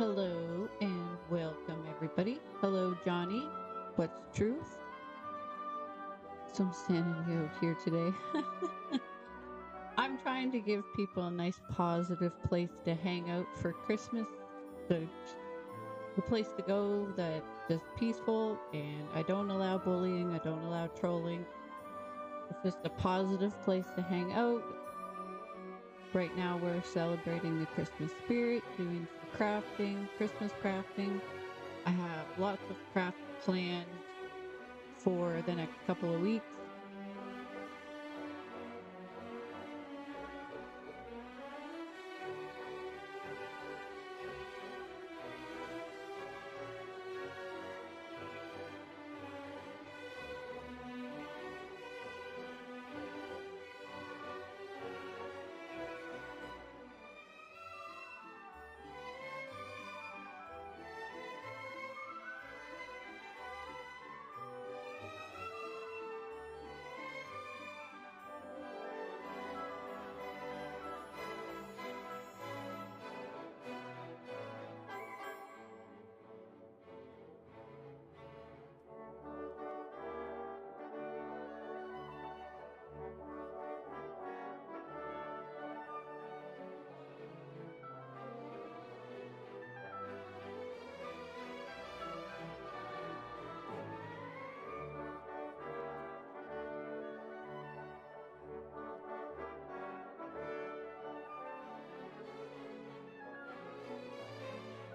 Hello and welcome everybody. Hello Johnny, what's truth? Some sanity out here today. I'm trying to give people a nice positive place to hang out for Christmas. The place to go that's just peaceful, and I don't allow bullying, I don't allow trolling. It's just a positive place to hang out. Right now we're celebrating the Christmas spirit, doing some crafting, Christmas crafting. I have lots of crafts planned for the next couple of weeks.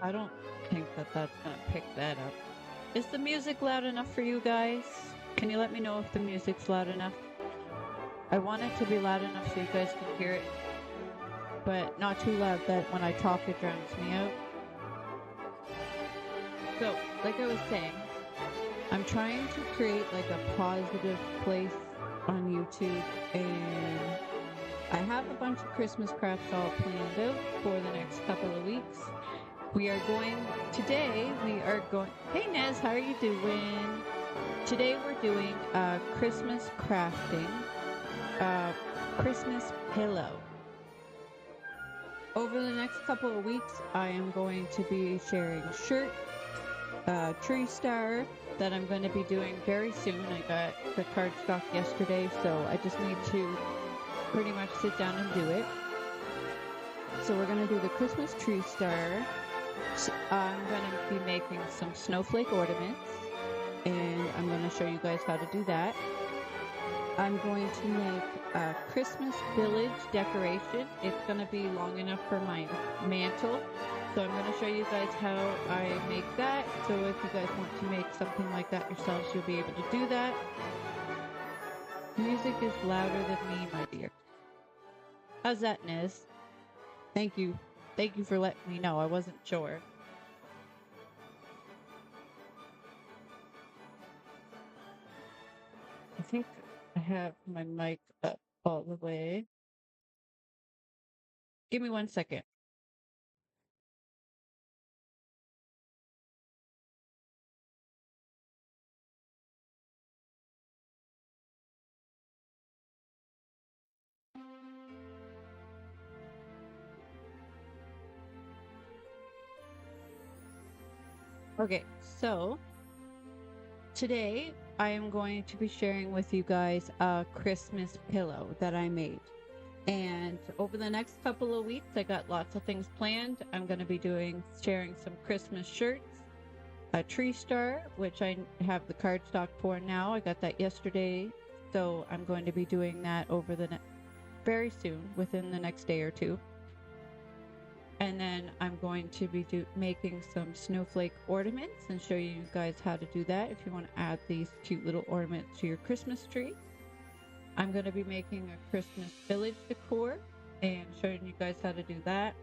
I don't think that that's gonna pick that up. Is the music loud enough for you guys? Can you let me know if the music's loud enough? I want it to be loud enough so you guys can hear it, but not too loud that when I talk it drowns me out. So, like I was saying, I'm trying to create like a positive place on YouTube, and I have a bunch of Christmas crafts all planned out for the next couple of weeks. Hey Nez, how are you doing? Today we're doing Christmas crafting, Christmas pillow. Over the next couple of weeks, I am going to be sharing shirt, tree star that I'm going to be doing very soon. I got the cardstock yesterday, so I just need to pretty much sit down and do it. So we're going to do the Christmas tree star. I'm going to be making some snowflake ornaments, and I'm going to show you guys how to do that. I'm going to make a Christmas village decoration. It's going to be long enough for my mantle, so I'm going to show you guys how I make that. So if you guys want to make something like that yourselves, you'll be able to do that. Music is louder than me, my dear. How's that, Nez? Thank you. Thank you for letting me know. I wasn't sure. I think I have my mic up all the way. Give me 1 second. Okay, so today I am going to be sharing with you guys a Christmas pillow that I made. And over the next couple of weeks, I got lots of things planned. I'm going to be sharing some Christmas shirts, a tree star, which I have the cardstock for now. I got that yesterday, so I'm going to be doing that over very soon, within the next day or two. And then I'm going to be making some snowflake ornaments and show you guys how to do that if you want to add these cute little ornaments to your Christmas tree. I'm going to be making a Christmas village decor and showing you guys how to do that.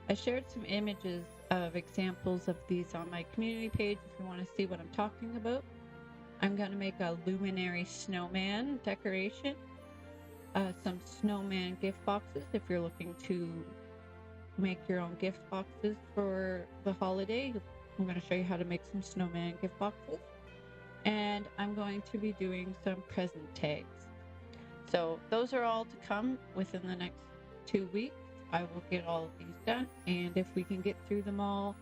I shared some images of examples of these on my community page if you want to see what I'm talking about. I'm going to make a luminary snowman decoration, some snowman gift boxes if you're looking to make your own gift boxes for the holiday. I'm going to show you how to make some snowman gift boxes. And I'm going to be doing some present tags. So those are all to come within the next 2 weeks. I will get all of these done, and if we can get through them all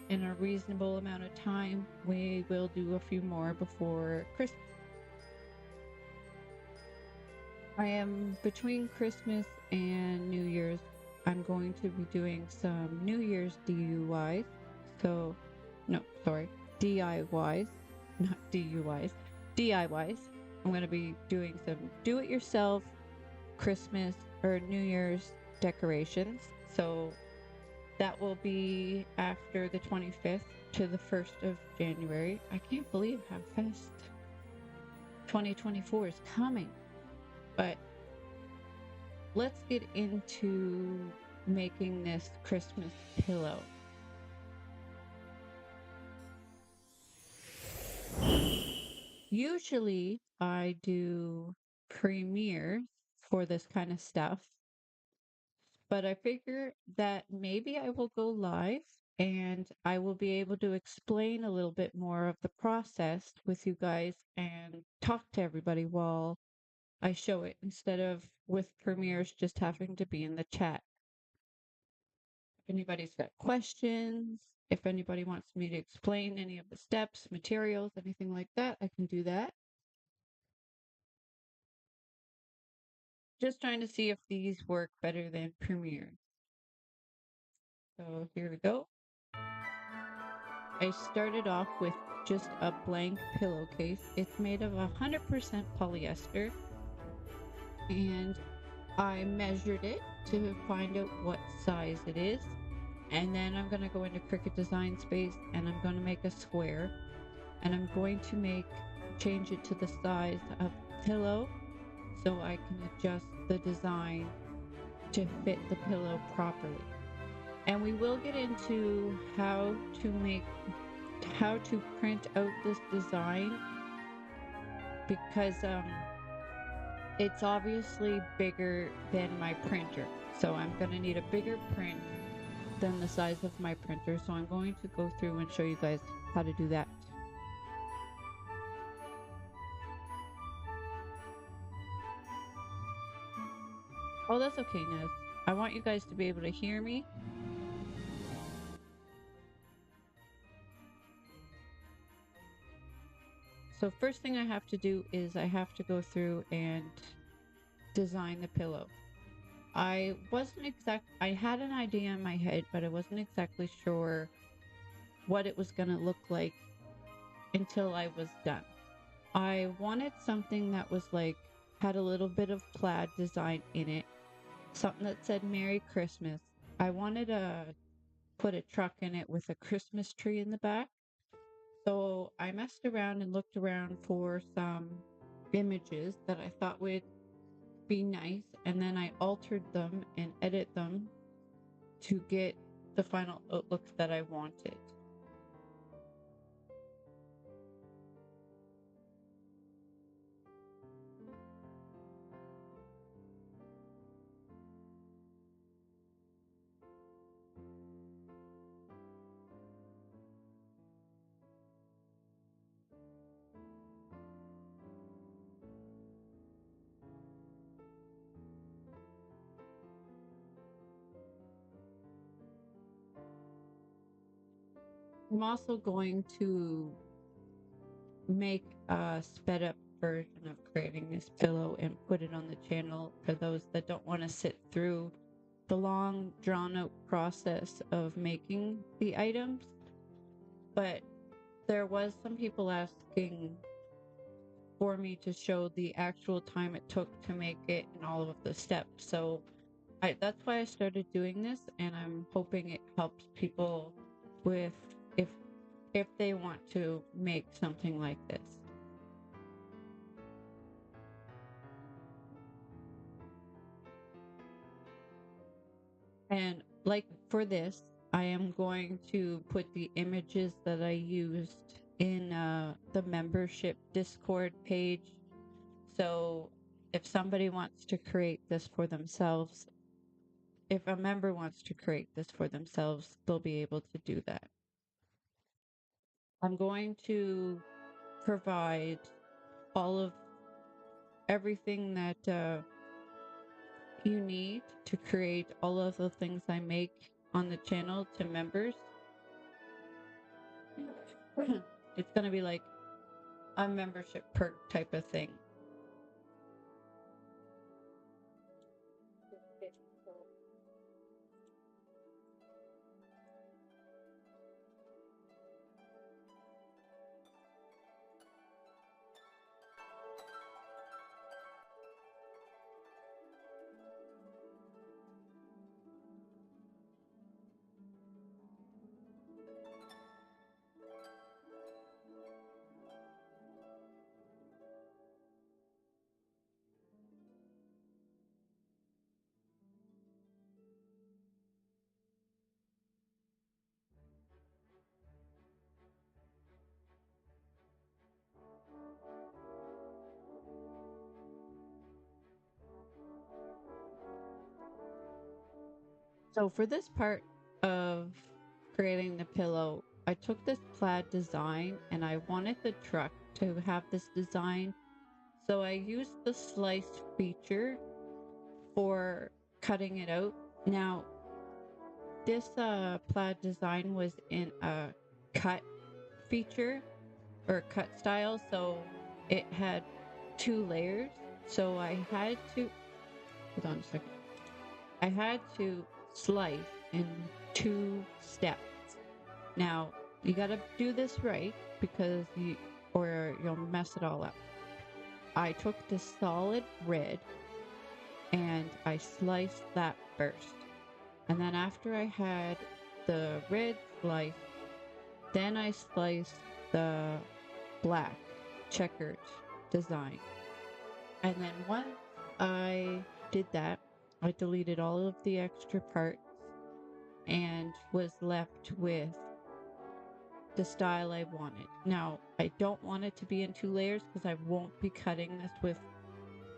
in a reasonable amount of time, we will do a few more before Christmas. I am between Christmas and New Year's. I'm going to be doing some New Year's DUIs. So, no, sorry, DIYs, not DUIs, DIYs. I'm going to be doing some do-it-yourself Christmas or New Year's decorations. So that will be after the 25th to the 1st of January. I can't believe how fast 2024 is coming. But let's get into making this Christmas pillow. Usually I do Premiere for this kind of stuff, but I figure that maybe I will go live and I will be able to explain a little bit more of the process with you guys and talk to everybody while I show it instead of with Premieres just having to be in the chat. If anybody's got questions, if anybody wants me to explain any of the steps, materials, anything like that, I can do that. Just trying to see if these work better than Premiere. So here we go. I started off with just a blank pillowcase. It's made of 100% polyester, and I measured it to find out what size it is. And then I'm going to go into Cricut Design Space and I'm going to make a square, and I'm going to change it to the size of the pillow so I can adjust the design to fit the pillow properly. And we will get into how to print out this design, because it's obviously bigger than my printer. So I'm going to need a bigger print than the size of my printer. So I'm going to go through and show you guys how to do that. Oh, that's okay, Nez. I want you guys to be able to hear me. So first thing I have to do is I have to go through and design the pillow. I had an idea in my head, but I wasn't exactly sure what it was going to look like until I was done. I wanted something that was had a little bit of plaid design in it, something that said Merry Christmas. I wanted to put a truck in it with a Christmas tree in the back. So I messed around and looked around for some images that I thought would be nice, and then I altered them and edit them to get the final outlook that I wanted. I'm also going to make a sped up version of creating this pillow and put it on the channel for those that don't want to sit through the long drawn out process of making the items. But there was some people asking for me to show the actual time it took to make it and all of the steps. So that's why I started doing this, and I'm hoping it helps people with if they want to make something like this. And like for this, I am going to put the images that I used in the membership Discord page. So if somebody wants to create this for themselves, if a member wants to create this for themselves, they'll be able to do that. I'm going to provide all of everything that you need to create all of the things I make on the channel to members. It's gonna be like a membership perk type of thing. So for this part of creating the pillow, I took this plaid design and I wanted the truck to have this design. So I used the slice feature for cutting it out. Now, this plaid design was in a cut feature or cut style, so it had 2 layers. So I had to, hold on a second. I had to slice in 2 steps. Now, you gotta do this right because or you'll mess it all up. I took the solid red and I sliced that first. And then after I had the red slice, then I sliced the black checkered design. And then once I did that, I deleted all of the extra parts and was left with the style I wanted. Now, I don't want it to be in 2 layers because I won't be cutting this with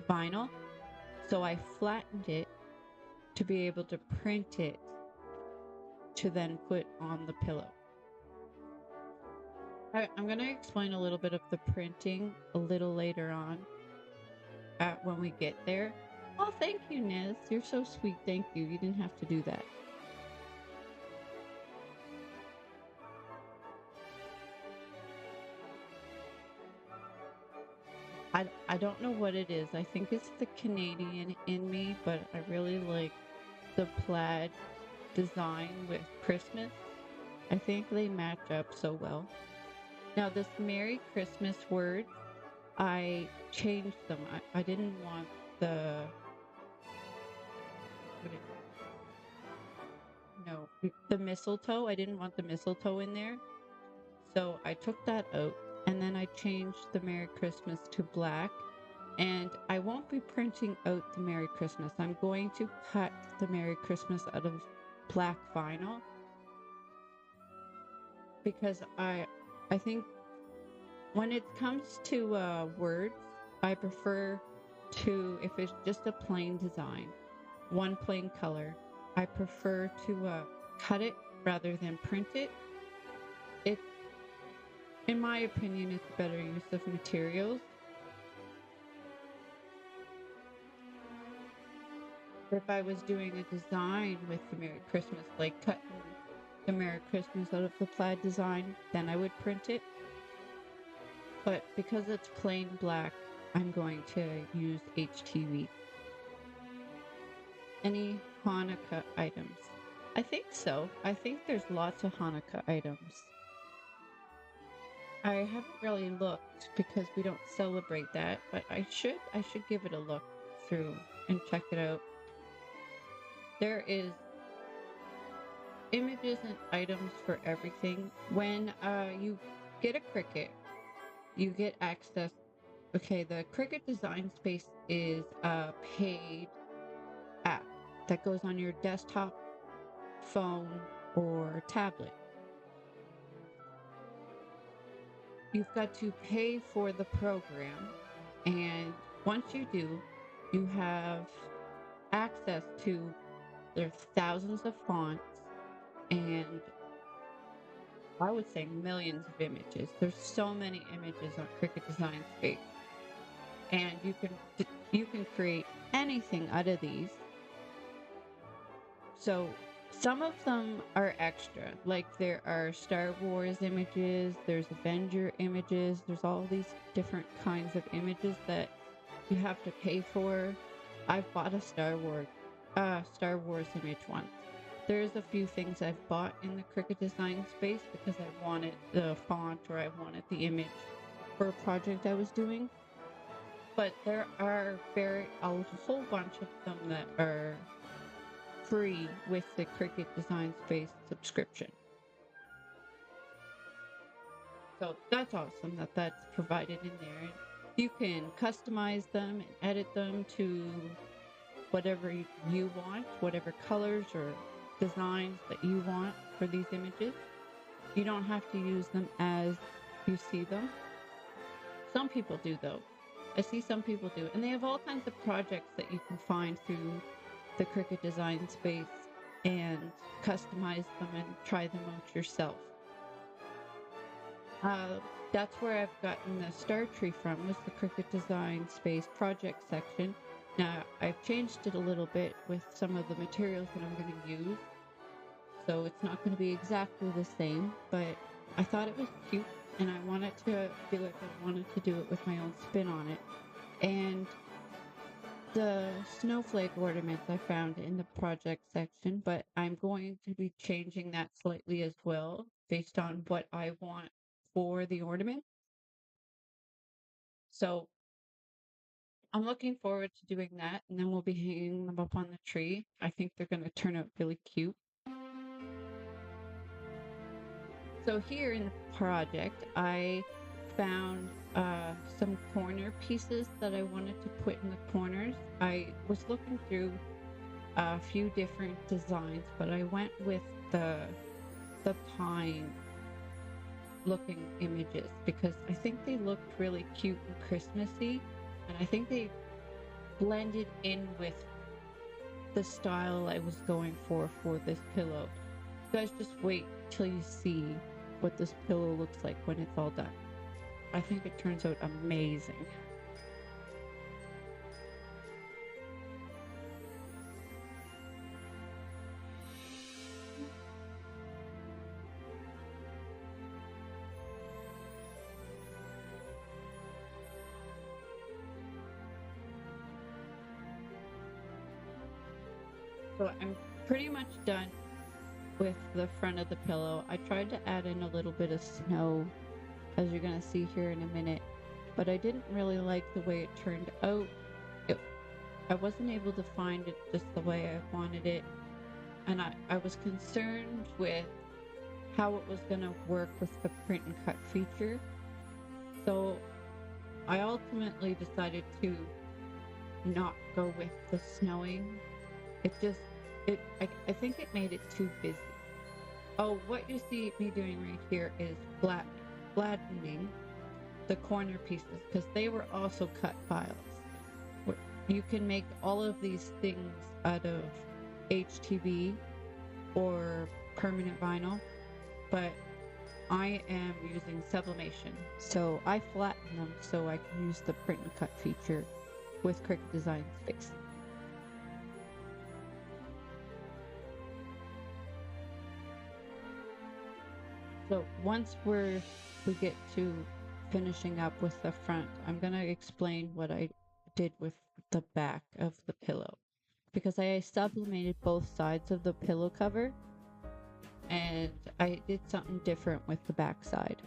vinyl. So I flattened it to be able to print it to then put on the pillow. I'm going to explain a little bit of the printing a little later on when we get there. Oh, thank you, Niz. You're so sweet. Thank you. You didn't have to do that. I don't know what it is. I think it's the Canadian in me, but I really like the plaid design with Christmas. I think they match up so well. Now, this Merry Christmas word, I changed them. I didn't want the... No, the mistletoe. I didn't want the mistletoe in there. So I took that out and then I changed the Merry Christmas to black. And I won't be printing out the Merry Christmas. I'm going to cut the Merry Christmas out of black vinyl because I think when it comes to words, I prefer to, if it's just a plain design, one plain color, I prefer to cut it rather than print it. It, in my opinion, it's a better use of materials. If I was doing a design with the Merry Christmas, like cutting the Merry Christmas out of the plaid design, then I would print it. But because it's plain black, I'm going to use HTV. Any Hanukkah items? I think so. I think there's lots of Hanukkah items. I haven't really looked because we don't celebrate that, but I should give it a look through and check it out. There is images and items for everything. When you get a Cricut, you get access. Okay, the Cricut Design Space is a paid app that goes on your desktop, phone, or tablet. You've got to pay for the program, and once you do, you have access to there's thousands of fonts and I would say millions of images. There's so many images on Cricut Design Space, and you can create anything out of these. So Some of them are extra, like there are Star Wars images, there's Avenger images, there's all these different kinds of images that you have to pay for. I've bought a Star Wars image once. There's a few things I've bought in the Cricut design space because I wanted the font or I wanted the image for a project I was doing. But there are a whole bunch of them that are free with the Cricut Design Space subscription. So that's awesome that that's provided in there. You can customize them and edit them to whatever you want, whatever colors or designs that you want for these images. You don't have to use them as you see them. Some people do, though. I see some people do. And they have all kinds of projects that you can find through the Cricut Design Space and customize them and try them out yourself. That's where I've gotten the star tree from, was the Cricut Design Space project section. Now, I've changed it a little bit with some of the materials that I'm going to use. So it's not going to be exactly the same, but I thought it was cute and I wanted to do it, but I wanted to do it with my own spin on it. And the snowflake ornaments I found in the project section, but I'm going to be changing that slightly as well based on what I want for the ornament. So I'm looking forward to doing that, and then we'll be hanging them up on the tree. I think they're going to turn out really cute. So here in the project, I found some corner pieces that I wanted to put in the corners. I was looking through a few different designs, but I went with the pine looking images because I think they looked really cute and Christmassy, and I think they blended in with the style I was going for this pillow. You guys just wait till you see what this pillow looks like when it's all done. I think it turns out amazing. So I'm pretty much done with the front of the pillow. I tried to add in a little bit of snow, as you're going to see here in a minute, but I didn't really like the way it turned out. I wasn't able to find it just the way I wanted it, and I was concerned with how it was going to work with the print and cut feature. So I ultimately decided to not go with the snowing. I think it made it too busy. Oh, what you see me doing right here is flattening the corner pieces because they were also cut files. You can make all of these things out of HTV or permanent vinyl, but I am using Sublimation. So I flatten them so I can use the print and cut feature with Cricut Design Space. So once we get to finishing up with the front, I'm going to explain what I did with the back of the pillow, because I sublimated both sides of the pillow cover and I did something different with the back side.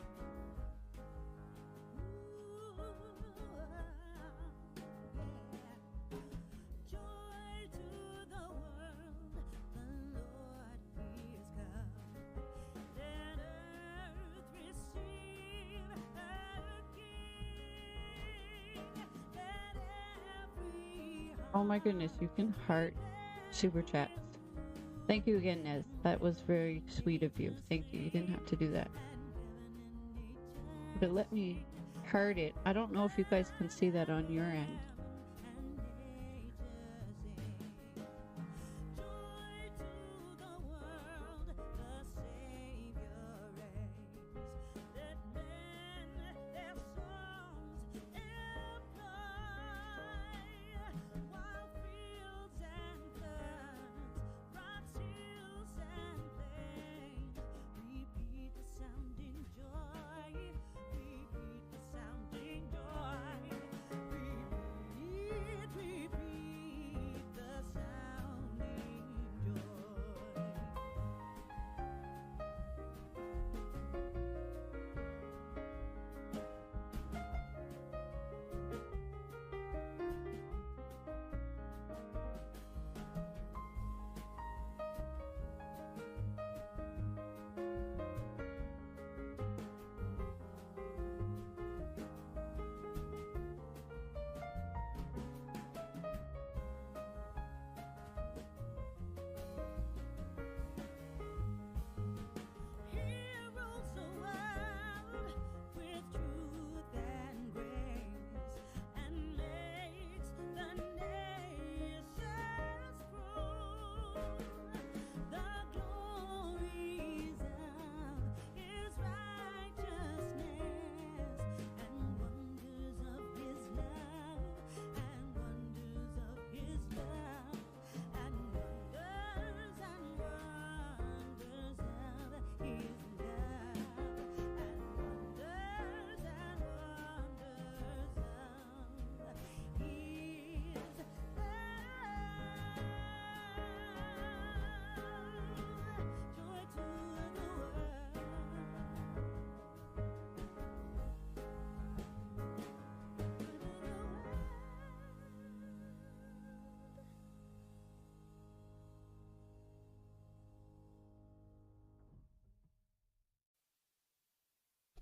Oh my goodness, you can heart super chats. Thank you again, Nez. That was very sweet of you. Thank you. You didn't have to do that. But let me heart it. I don't know if you guys can see that on your end.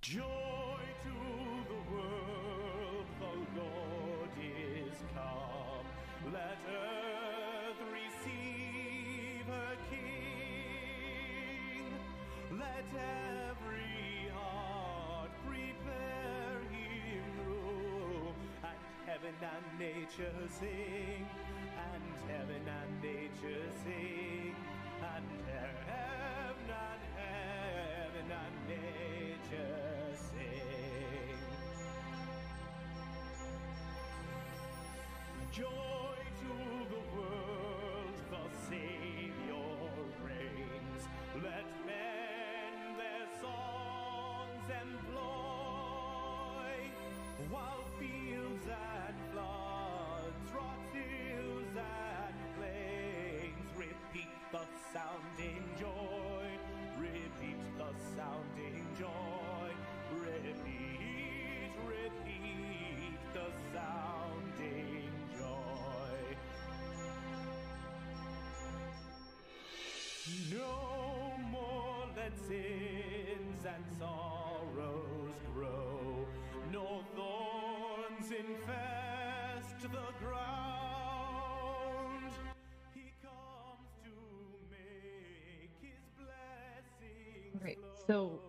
Joy to the world, the Lord is come. Let earth receive her King. Let every heart prepare him room. And heaven and nature sing. And heaven and nature sing. And heaven and nature sing. Joy to the world, the Savior reigns. Let men their songs employ, while fields and floods, rocks, hills and plains repeat the sounding joy. Repeat the sounding joy. Repeat, repeat the sounding joy. No more let sins and sorrows grow, nor thorns infest the ground. He comes to make his blessings All right, flow. so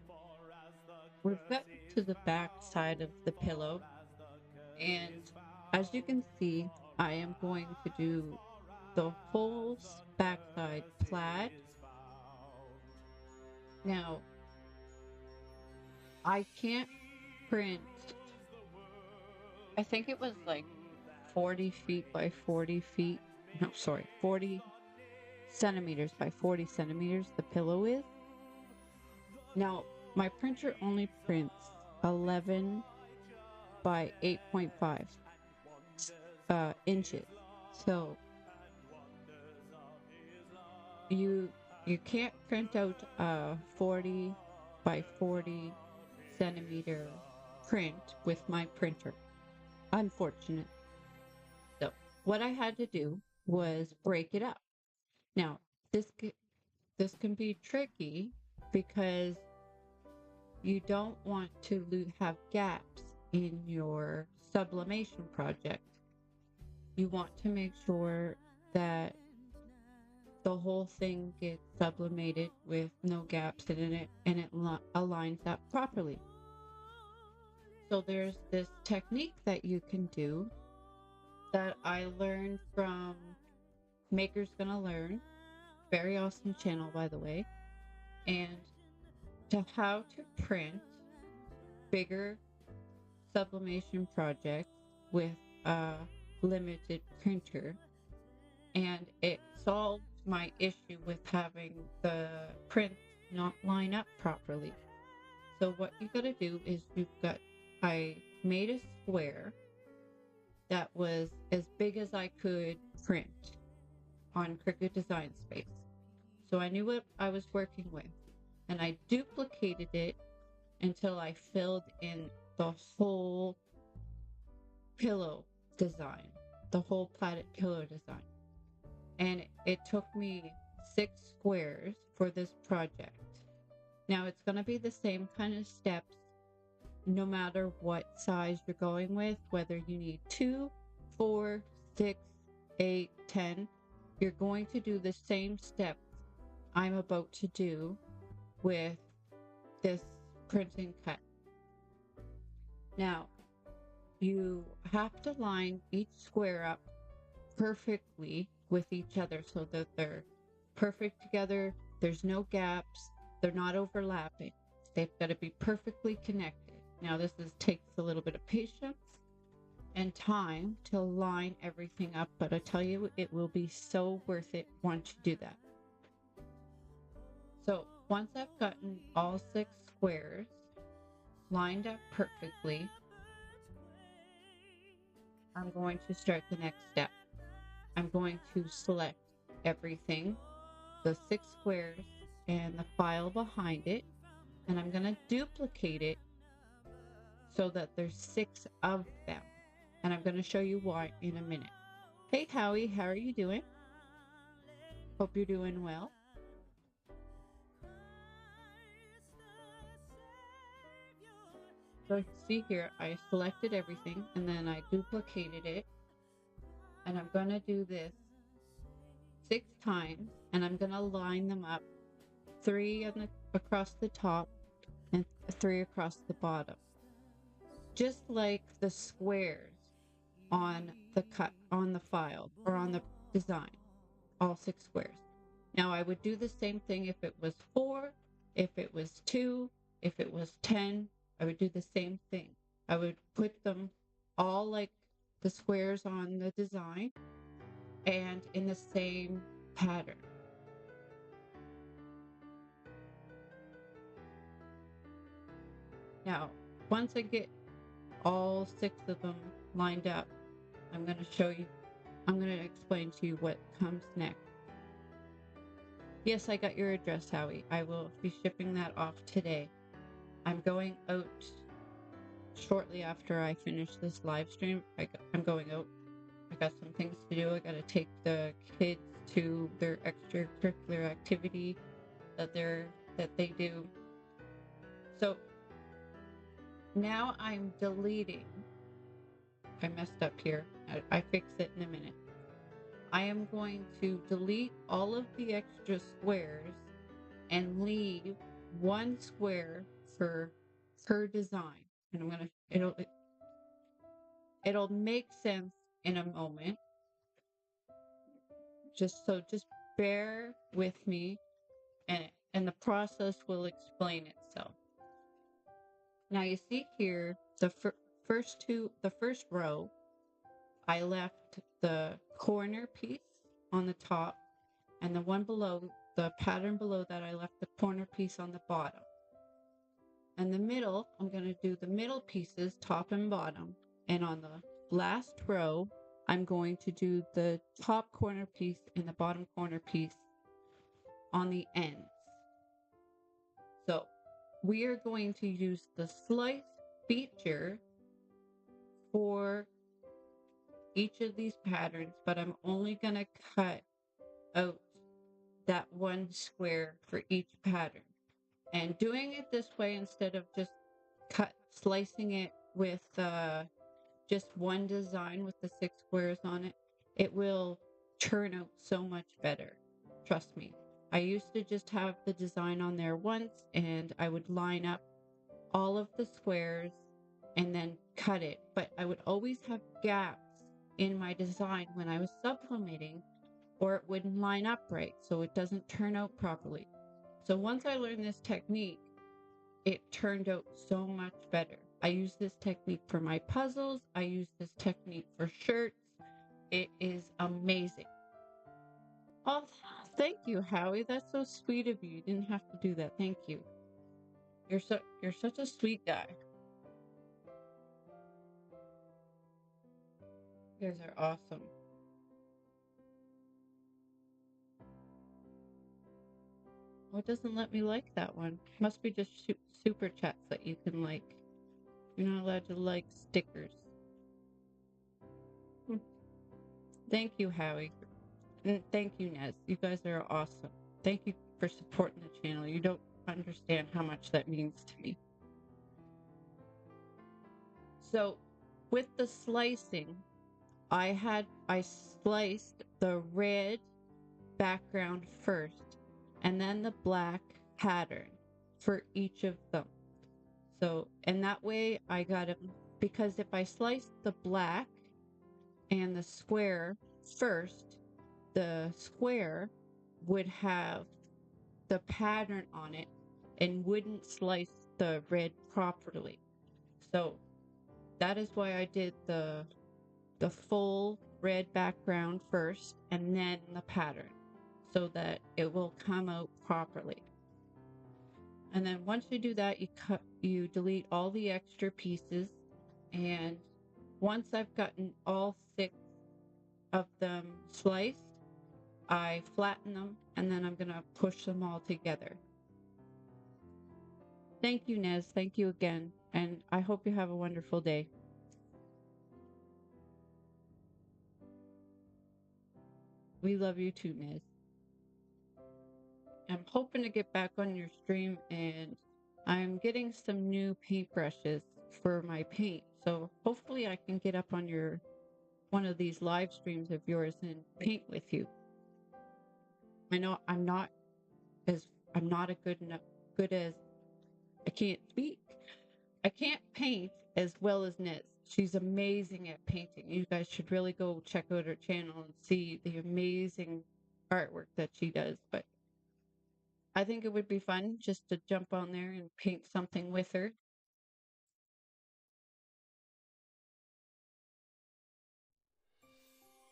For as the we've got curse to is the back side of the pillow, and as you can see, I am going to do the whole backside plaid. Now, I can't print, I think it was like 40 feet by 40 feet. No, sorry, 40 centimeters by 40 centimeters, the pillow is. Now, my printer only prints 11 by 8.5 inches. So you can't print out a 40 by 40 centimeter print with my printer, unfortunately. So what I had to do was break it up. Now, this can be tricky because you don't want to have gaps in your sublimation project. You want to make sure that the whole thing gets sublimated with no gaps in it, and it aligns up properly. So there's this technique that you can do that I learned from Maker's Gonna Learn. Very awesome channel, by the way. And to how to print bigger sublimation projects with a limited printer. And it solved my issue with having the print not line up properly. So what you gotta do is I made a square that was as big as I could print on Cricut Design Space. So I knew what I was working with, and I duplicated it until I filled in the whole pillow design, the whole plaited pillow design. And it took me 6 squares for this project. Now it's going to be the same kind of steps no matter what size you're going with, whether you need 2, 4, 6, 8, 10. You're going to do the same steps I'm about to do with this printing cut. Now, you have to line each square up perfectly with each other so that they're perfect together. There's no gaps. They're not overlapping. They've got to be perfectly connected. Now, takes a little bit of patience and time to line everything up, but I tell you, it will be so worth it once you do that. So once I've gotten all 6 squares lined up perfectly, I'm going to start the next step. I'm going to select everything, the 6 squares and the file behind it, and I'm going to duplicate it so that there's 6 of them. And I'm going to show you why in a minute. Hey, Howie, how are you doing? Hope you're doing well. So you see here, I selected everything and then I duplicated it. And I'm going to do this 6 times, and I'm going to line them up, 3 on across the top and 3 across the bottom, just like the squares on the file or on the design, all 6 squares. Now I would do the same thing if it was 4, if it was 2, if it was 10, I would do the same thing. I would put them all like the squares on the design and in the same pattern. Now, once I get all 6 of them lined up, I'm going to explain to you what comes next. Yes, I got your address, Howie. I will be shipping that off today. I'm going out shortly after I finish this live stream. I'm going out. I got some things to do. I got to take the kids to their extracurricular activity that they do. So now I'm deleting. I messed up here. I fix it in a minute. I am going to delete all of the extra squares and leave 1 square for per design. And it'll make sense in a moment. Just bear with me, and the process will explain itself. Now you see here the first row, I left the corner piece on the top, and the one below, the pattern below that, I left the corner piece on the bottom. And the middle, I'm going to do the middle pieces, top and bottom. And on the last row, I'm going to do the top corner piece and the bottom corner piece on the ends. So we are going to use the slice feature for each of these patterns, but I'm only going to cut out that 1 square for each pattern. And doing it this way, instead of just slicing it with just one design with the 6 squares on it, it will turn out so much better. Trust me. I used to just have the design on there once, and I would line up all of the squares and then cut it. But I would always have gaps in my design when I was sublimating, or it wouldn't line up right, so it doesn't turn out properly. So once I learned this technique, it turned out so much better. I use this technique for my puzzles. I use this technique for shirts. It is amazing. Oh, thank you, Howie. That's so sweet of you. You didn't have to do that. Thank you. You're such a sweet guy. You guys are awesome. Oh, it doesn't let me like that one. Must be just super chats that you can like. You're not allowed to like stickers. Thank you, Howie. And thank you, Nez. You guys are awesome. Thank you for supporting the channel. You don't understand how much that means to me. So with the slicing, I sliced the red background first and then the black pattern for each of them. So, and that way I got it, because if I sliced the black and the square first, the square would have the pattern on it and wouldn't slice the red properly. So that is why I did the full red background first and then the pattern, so that it will come out properly. And then once you do that, you delete all the extra pieces. And once I've gotten all 6 of them sliced, I flatten them, and then I'm going to push them all together. Thank you, Nez. Thank you again. And I hope you have a wonderful day. We love you too, Nez. I'm hoping to get back on your stream, and I'm getting some new paintbrushes for my paint. So hopefully I can get up on your one of these live streams of yours and paint with you. I know as I'm not a good as I can't speak. I can't paint as well as Niz. She's amazing at painting. You guys should really go check out her channel and see the amazing artwork that she does. But I think it would be fun just to jump on there and paint something with her.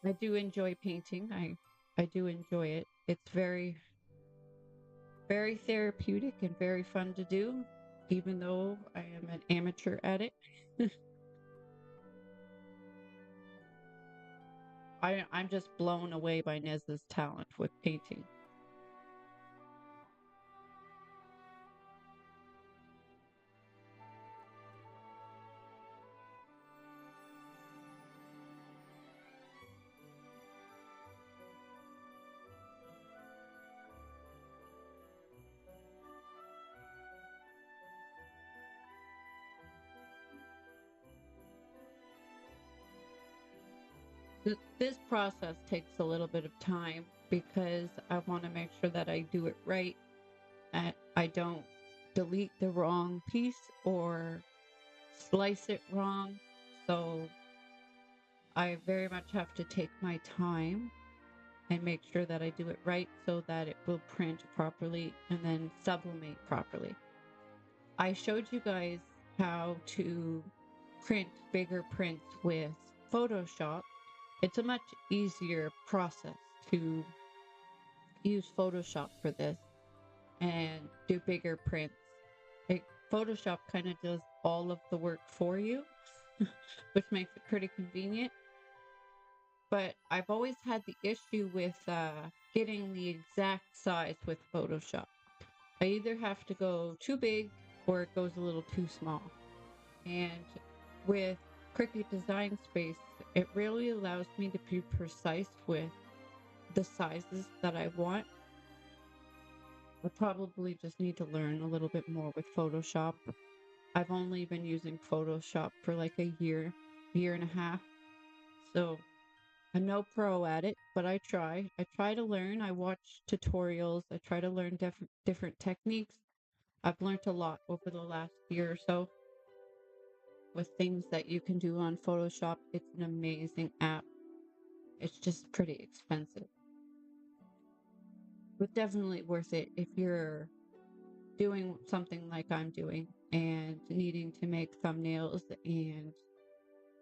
I do enjoy painting. I do enjoy it. It's very therapeutic and very fun to do, even though I am an amateur at it. I'm just blown away by Nez's talent with painting. This process takes a little bit of time because I want to make sure that I do it right, and I don't delete the wrong piece or slice it wrong. So I very much have to take my time and make sure that I do it right so that it will print properly and then sublimate properly. I showed you guys how to print bigger prints with Photoshop. It's a much easier process to use Photoshop for this and do bigger prints. It, Photoshop kind of does all of the work for you, which makes it pretty convenient. But I've always had the issue with getting the exact size with Photoshop. I either have to go too big or it goes a little too small. And with Cricut Design Space, it really allows me to be precise with the sizes that I want. I probably just need to learn a little bit more with Photoshop. I've only been using Photoshop for like a year and a half. So I'm no pro at it, but I try. I try to learn. I watch tutorials. I try to learn different techniques. I've learned a lot over the last year or so with things that you can do on Photoshop. It's an amazing app. It's just pretty expensive, but definitely worth it if you're doing something like I'm doing and needing to make thumbnails and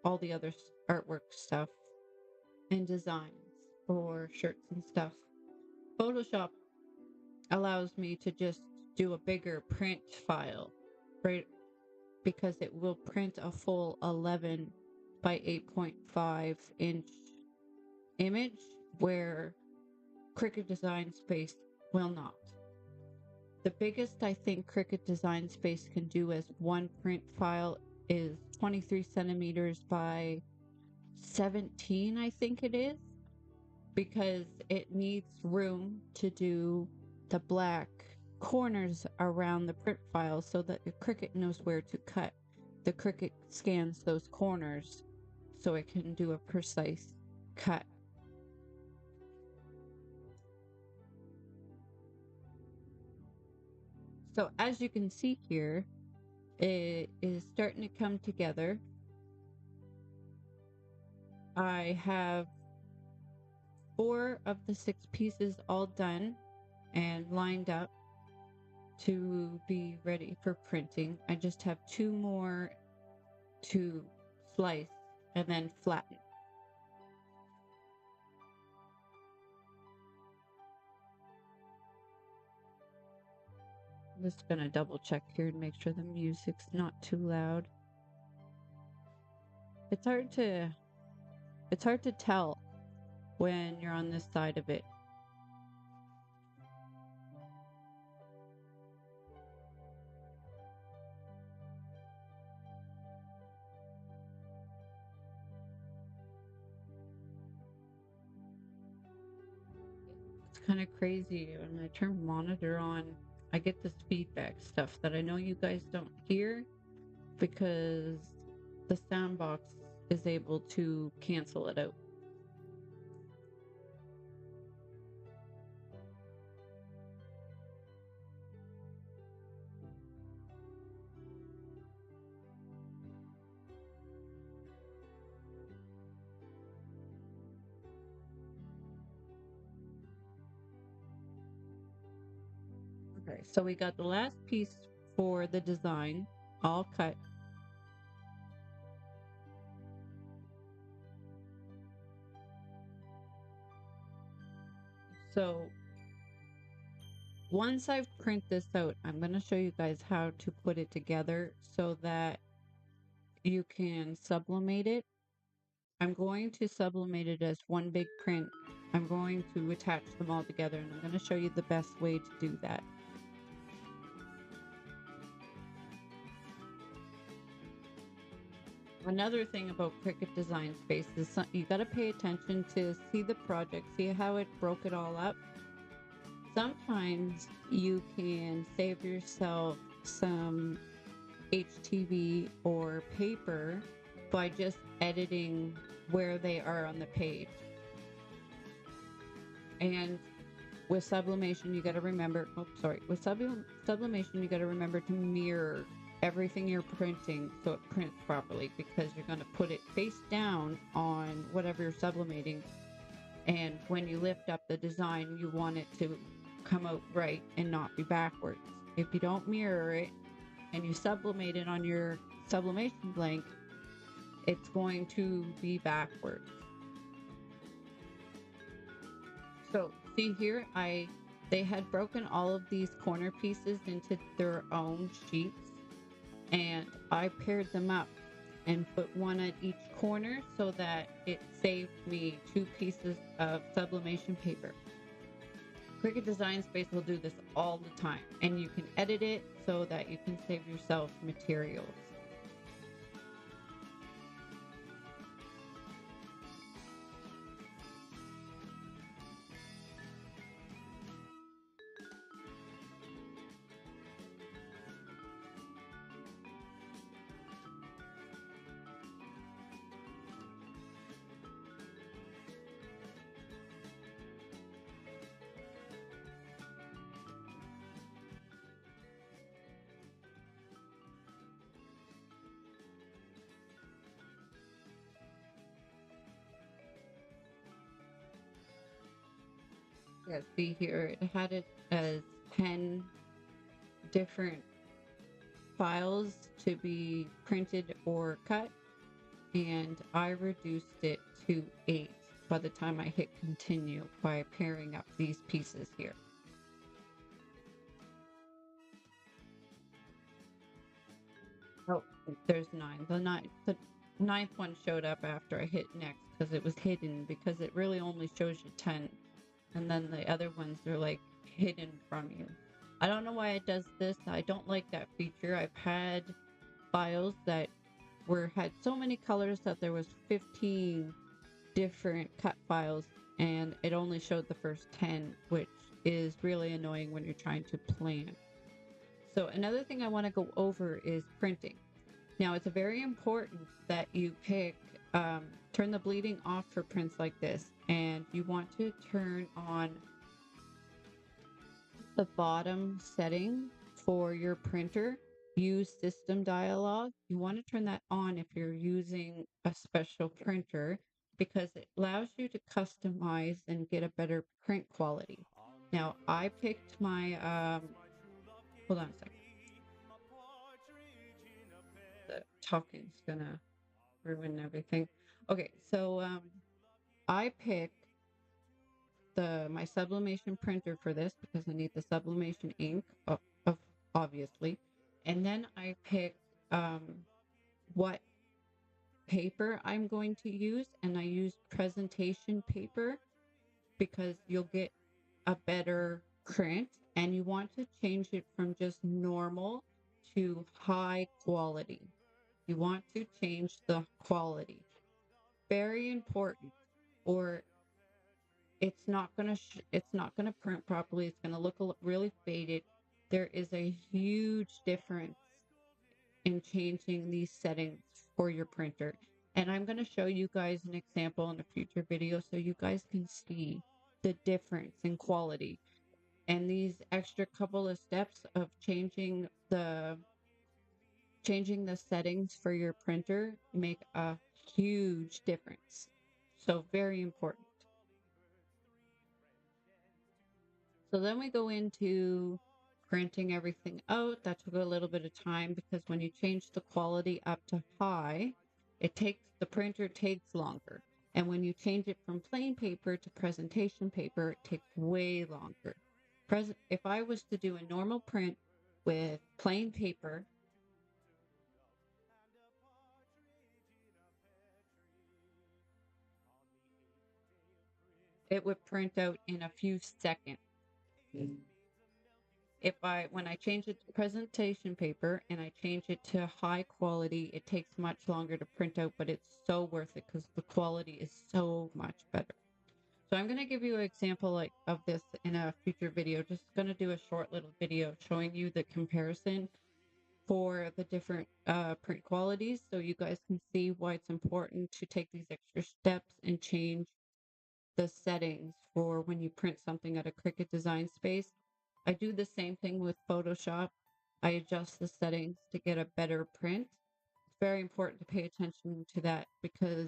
all the other artwork stuff and designs for shirts and stuff. Photoshop allows me to just do a bigger print file, right? Because it will print a full 11 by 8.5 inch image where Cricut Design Space will not. The biggest I think Cricut Design Space can do as one print file is 23 centimeters by 17, I think it is, because it needs room to do the black corners around the print file so that the Cricut knows where to cut. The Cricut scans those corners so it can do a precise cut. So as you can see here, it is starting to come together. I have 4 of the 6 pieces all done and lined up to be ready for printing. I just have 2 more to slice and then flatten. I'm just gonna double check here and make sure the music's not too loud. It's hard to tell when you're on this side of it. It's kind of crazy when I turn monitor on. I get this feedback stuff that I know you guys don't hear, because the sound box is able to cancel it out. Okay, so we got the last piece for the design all cut. So once I've print this out, I'm going to show you guys how to put it together so that you can sublimate it. I'm going to sublimate it as one big print. I'm going to attach them all together, and I'm going to show you the best way to do that. Another thing about Cricut Design Space is you got to pay attention to see the project, see how it broke it all up. Sometimes you can save yourself some HTV or paper by just editing where they are on the page. And with sublimation, you got to remember, with sublimation, you got to remember to mirror everything you're printing so it prints properly, because you're going to put it face down on whatever you're sublimating. And when you lift up the design, you want it to come out right and not be backwards. If you don't mirror it and you sublimate it on your sublimation blank, it's going to be backwards. So see here, they had broken all of these corner pieces into their own sheets, and I paired them up and put one at each corner so that it saved me 2 pieces of sublimation paper. Cricut Design Space will do this all the time, and you can edit it so that you can save yourself materials. Yeah, see here, it had it as 10 different files to be printed or cut, and I reduced it to 8 by the time I hit continue by pairing up these pieces here. Oh, there's 9. The ninth one showed up after I hit next because it was hidden, because it really only shows you 10. And then the other ones are like hidden from you. I don't know why it does this. I don't like that feature. I've had files that had so many colors that there was 15 different cut files, and it only showed the first 10, which is really annoying when you're trying to plan. So another thing I want to go over is printing. Now, it's very important that you turn the bleeding off for prints like this, and you want to turn on the bottom setting for your printer. Use system dialog. You want to turn that on if you're using a special printer, because it allows you to customize and get a better print quality. Now, I picked my, hold on a second. The talking's gonna ruin everything. Okay, so I picked my sublimation printer for this because I need the sublimation ink, obviously. And then I picked what paper I'm going to use, and I used presentation paper because you'll get a better print, and you want to change it from just normal to high quality. You want to change the quality. Very important, or it's not going to print properly. It's going to look really faded. There is a huge difference in changing these settings for your printer. And I'm going to show you guys an example in a future video so you guys can see the difference in quality. And these extra couple of steps of changing the settings for your printer make a huge difference. So very important. So then we go into printing everything out. That took a little bit of time because when you change the quality up to high, the printer takes longer. And when you change it from plain paper to presentation paper, it takes way longer. If I was to do a normal print with plain paper, it would print out in a few seconds. When I change it to presentation paper and I change it to high quality, it takes much longer to print out, but it's so worth it because the quality is so much better. So I'm going to give you an example of this in a future video. Just going to do a short little video showing you the comparison for the different print qualities so you guys can see why it's important to take these extra steps and change the settings for when you print something at a Cricut design space. I do the same thing with Photoshop. I adjust the settings to get a better print. It's very important to pay attention to that because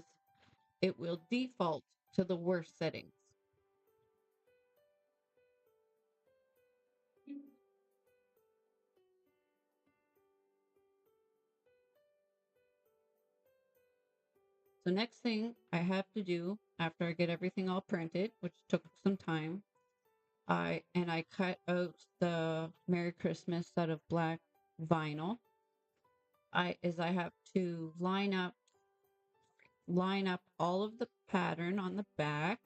it will default to the worst settings. So next thing I have to do after I get everything all printed, which took some time, I cut out the Merry Christmas out of black vinyl. I have to line up all of the pattern on the back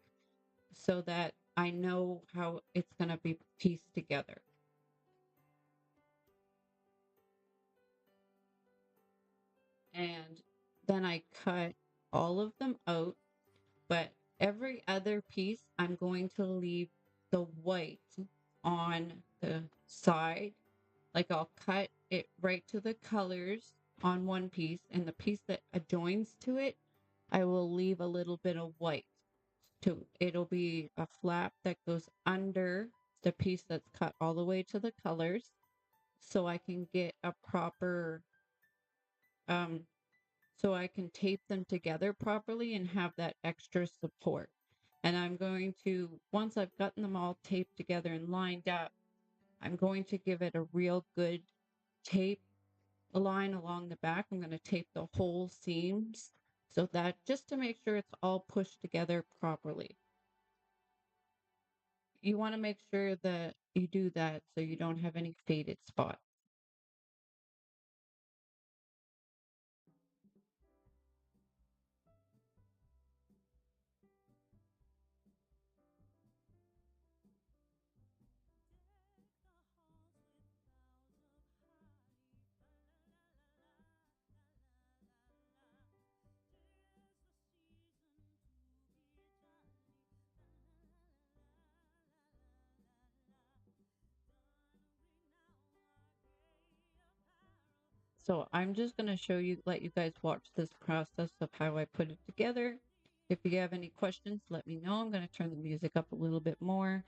so that I know how it's going to be pieced together. And then I cut all of them out, but every other piece I'm going to leave the white on the side. Like I'll cut it right to the colors on one piece, and the piece that adjoins to it, I will leave a little bit of white. It'll be a flap that goes under the piece that's cut all the way to the colors, so I can get a proper so I can tape them together properly and have that extra support. And I'm going to, once I've gotten them all taped together and lined up, I'm going to give it a real good tape line along the back. I'm going to tape the whole seams so that just to make sure it's all pushed together properly. You want to make sure that you do that so you don't have any faded spots. So I'm just going to let you guys watch this process of how I put it together. If you have any questions, let me know. I'm going to turn the music up a little bit more.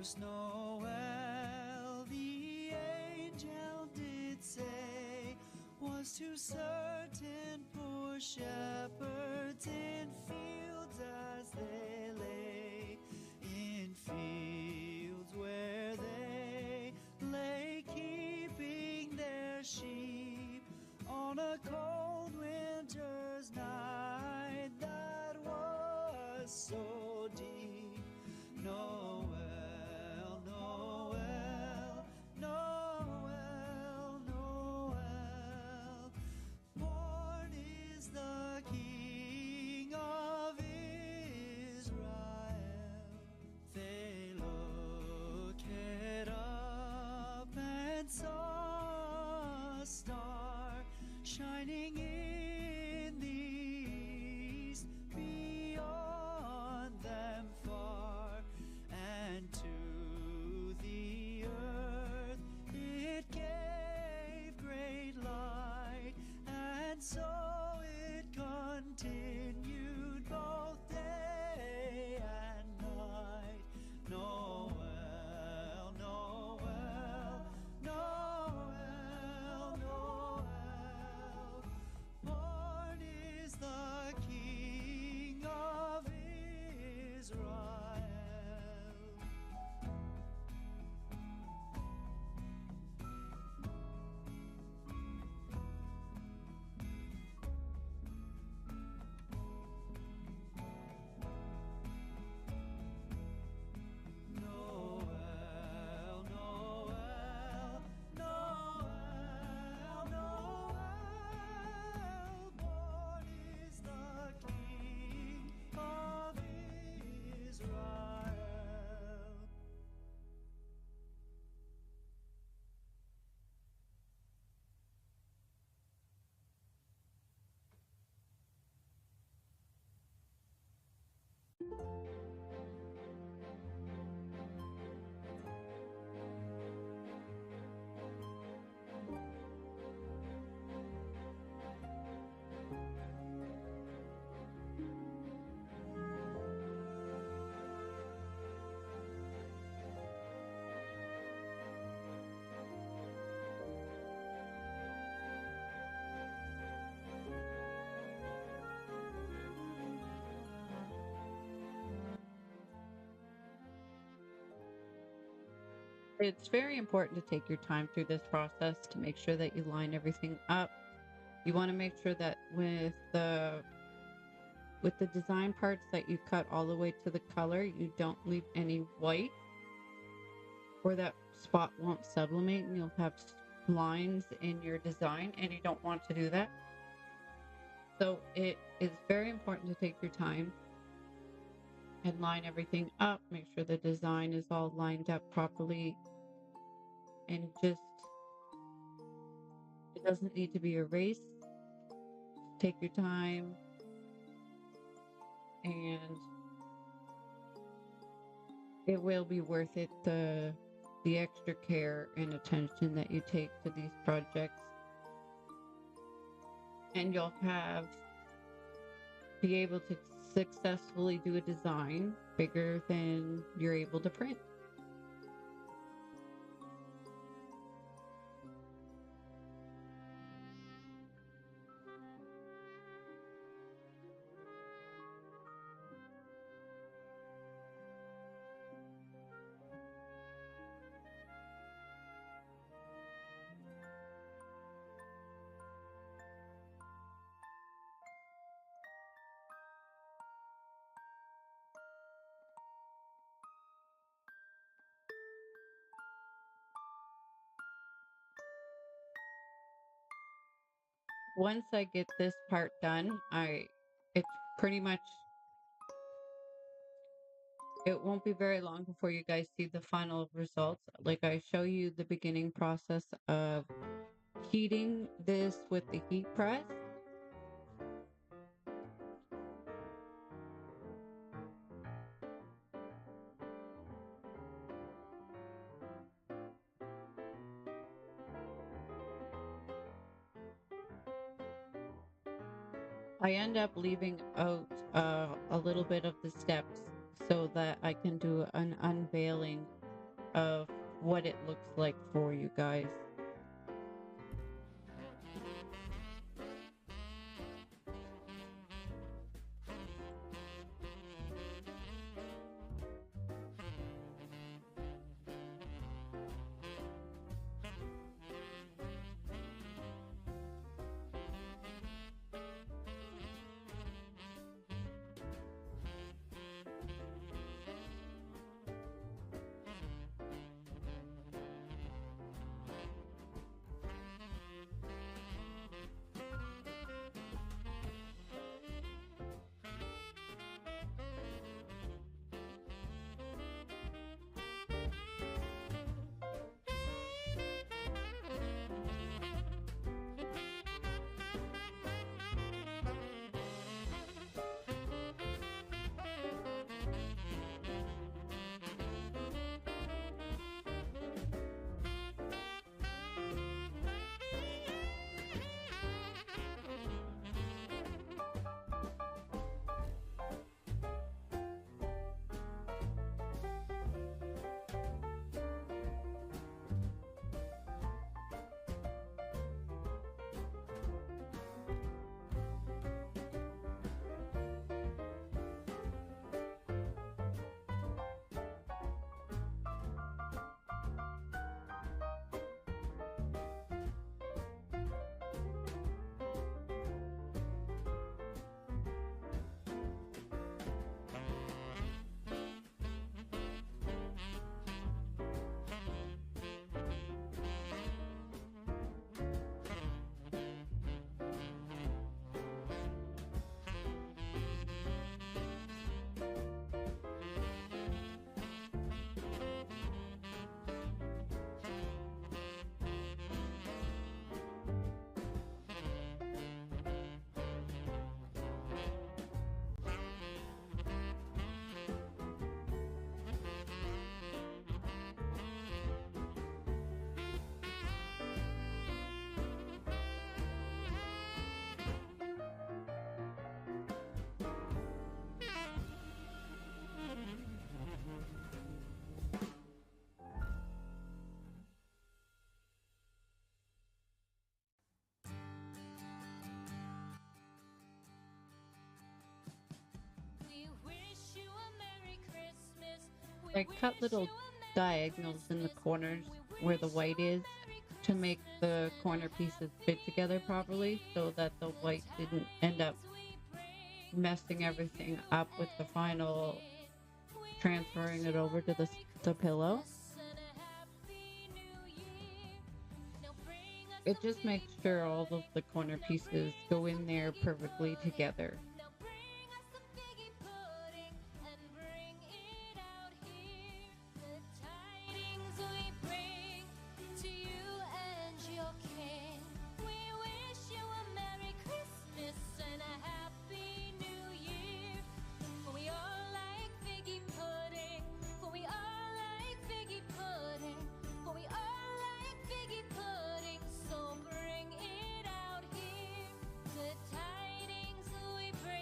First Noel, the angel did say, was to certain poor shepherds in fields as they lay, in fields where they lay keeping their sheep on a cold winter's night that was so deep. Noel, Noel, Noel, Noel, born is the King of Israel. They looked up and saw a star shining in the east beyond them far, and to the earth it gave great light, and so it continued both day and night. Noel, Noel, Noel, Noel, born is the King of Israel. Noel, Noel, Noel, Noel, born is the King of Israel. It's very important to take your time through this process to make sure that you line everything up. You want to make sure that with the design parts that you cut all the way to the color, you don't leave any white, or that spot won't sublimate and you'll have lines in your design, and you don't want to do that. So it is very important to take your time and line everything up, make sure the design is all lined up properly, and just, it doesn't need to be a race. Take your time, and it will be worth it, the extra care and attention that you take to these projects. And you'll be able to successfully do a design bigger than you're able to print. Once I get this part done, it's pretty much, it won't be very long before you guys see the final results. Like, I show you the beginning process of heating this with the heat press. I end up leaving out a little bit of the steps so that I can do an unveiling of what it looks like for you guys. I cut little diagonals in the corners where the white is to make the corner pieces fit together properly so that the white didn't end up messing everything up with the final transferring it over to the pillow. It just makes sure all of the corner pieces go in there perfectly together. So bring it out here. The tidings we bring.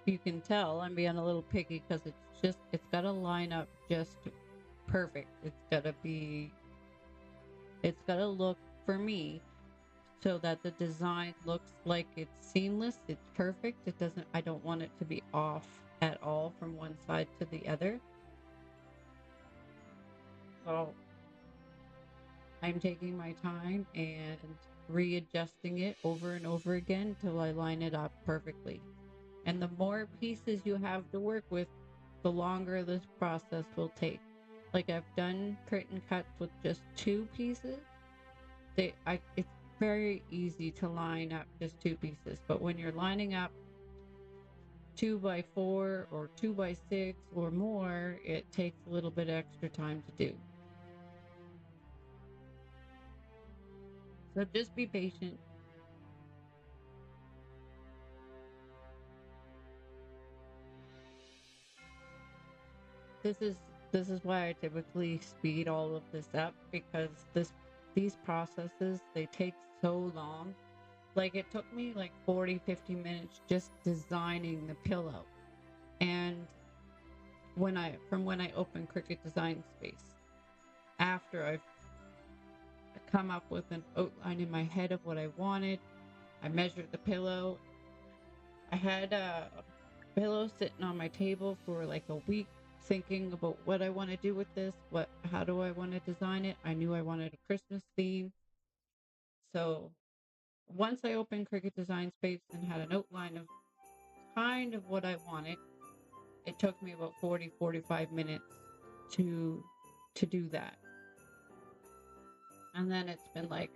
you can tell I'm being a little picky because it's got to line up just perfect. It's got to look for me so that the design looks like it's seamless, it's perfect. I don't want it to be off at all from one side to the other. So I'm taking my time and readjusting it over and over again till I line it up perfectly. And the more pieces you have to work with, the longer this process will take. Like I've done print and cuts with just 2 pieces. It's very easy to line up just 2 pieces, but when you're lining up 2x4 or 2x6 or more, it takes a little bit extra time to do. So just be patient. This is this is why I typically speed all of this up, because these processes, they take so long. Like it took me like 40-50 minutes just designing the pillow. And when I opened Cricut Design Space, after I've come up with an outline in my head of what I wanted, I measured the pillow. I had a pillow sitting on my table for like a week, thinking about what I want to do with this, how do I want to design it. I knew I wanted a Christmas theme. So once I opened Cricut Design Space and had an outline of kind of what I wanted, it took me about 40-45 minutes to do that. And then it's been like,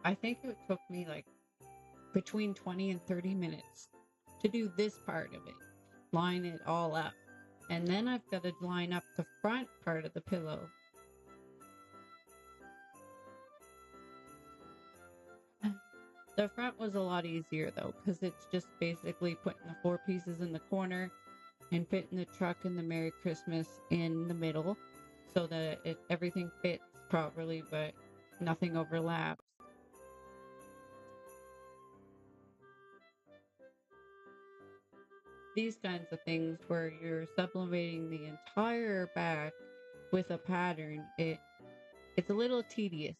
I think it took me like between 20 and 30 minutes to do this part of it, line it all up. And then I've got to line up the front part of the pillow. The front was a lot easier though, because it's just basically putting the 4 pieces in the corner and putting the truck and the Merry Christmas in the middle so that everything fits properly, but nothing overlaps. These kinds of things where you're sublimating the entire back with a pattern, it's a little tedious.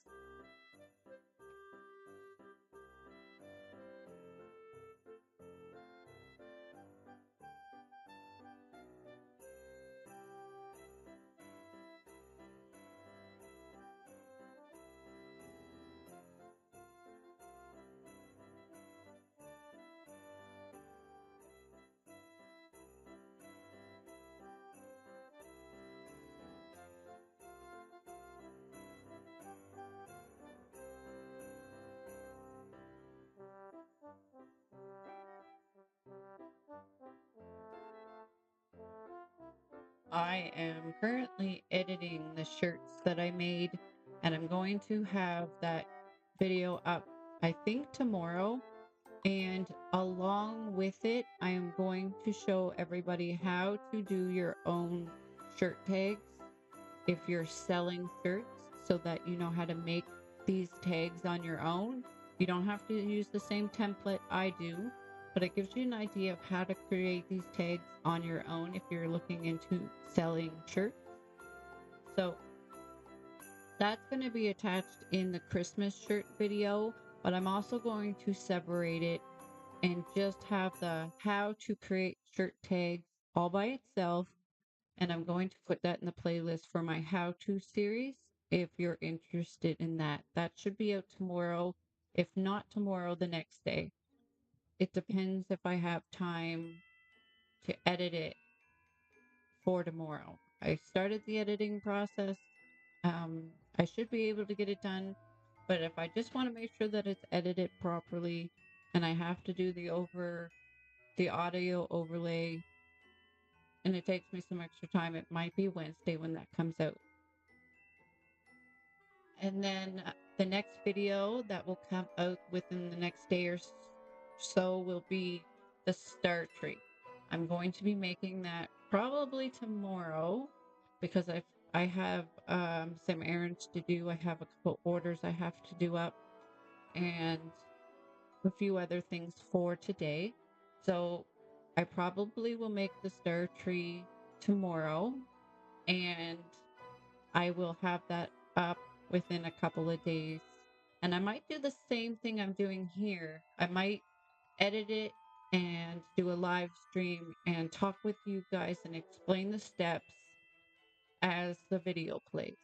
I am currently editing the shirts that I made, and I'm going to have that video up, I think, tomorrow. And along with it, I am going to show everybody how to do your own shirt tags if you're selling shirts, so that you know how to make these tags on your own. You don't have to use the same template I do, but it gives you an idea of how to create these tags on your own if you're looking into selling shirts. So that's going to be attached in the Christmas shirt video, but I'm also going to separate it and just have the how to create shirt tags all by itself. And I'm going to put that in the playlist for my how to series if you're interested in that. That should be out tomorrow. If not tomorrow, the next day. It depends if I have time to edit it for tomorrow. I started the editing process. I should be able to get it done, but if I just want to make sure that it's edited properly and I have to do the audio overlay and it takes me some extra time, it might be Wednesday when that comes out. And then the next video that will come out within the next day or so will be the star tree. I'm going to be making that probably tomorrow because I have some errands to do. I have a couple orders I have to do up and a few other things for today. So I probably will make the star tree tomorrow, and I will have that up within a couple of days. And I might do the same thing I'm doing here. I might edit it and do a live stream and talk with you guys and explain the steps as the video plays.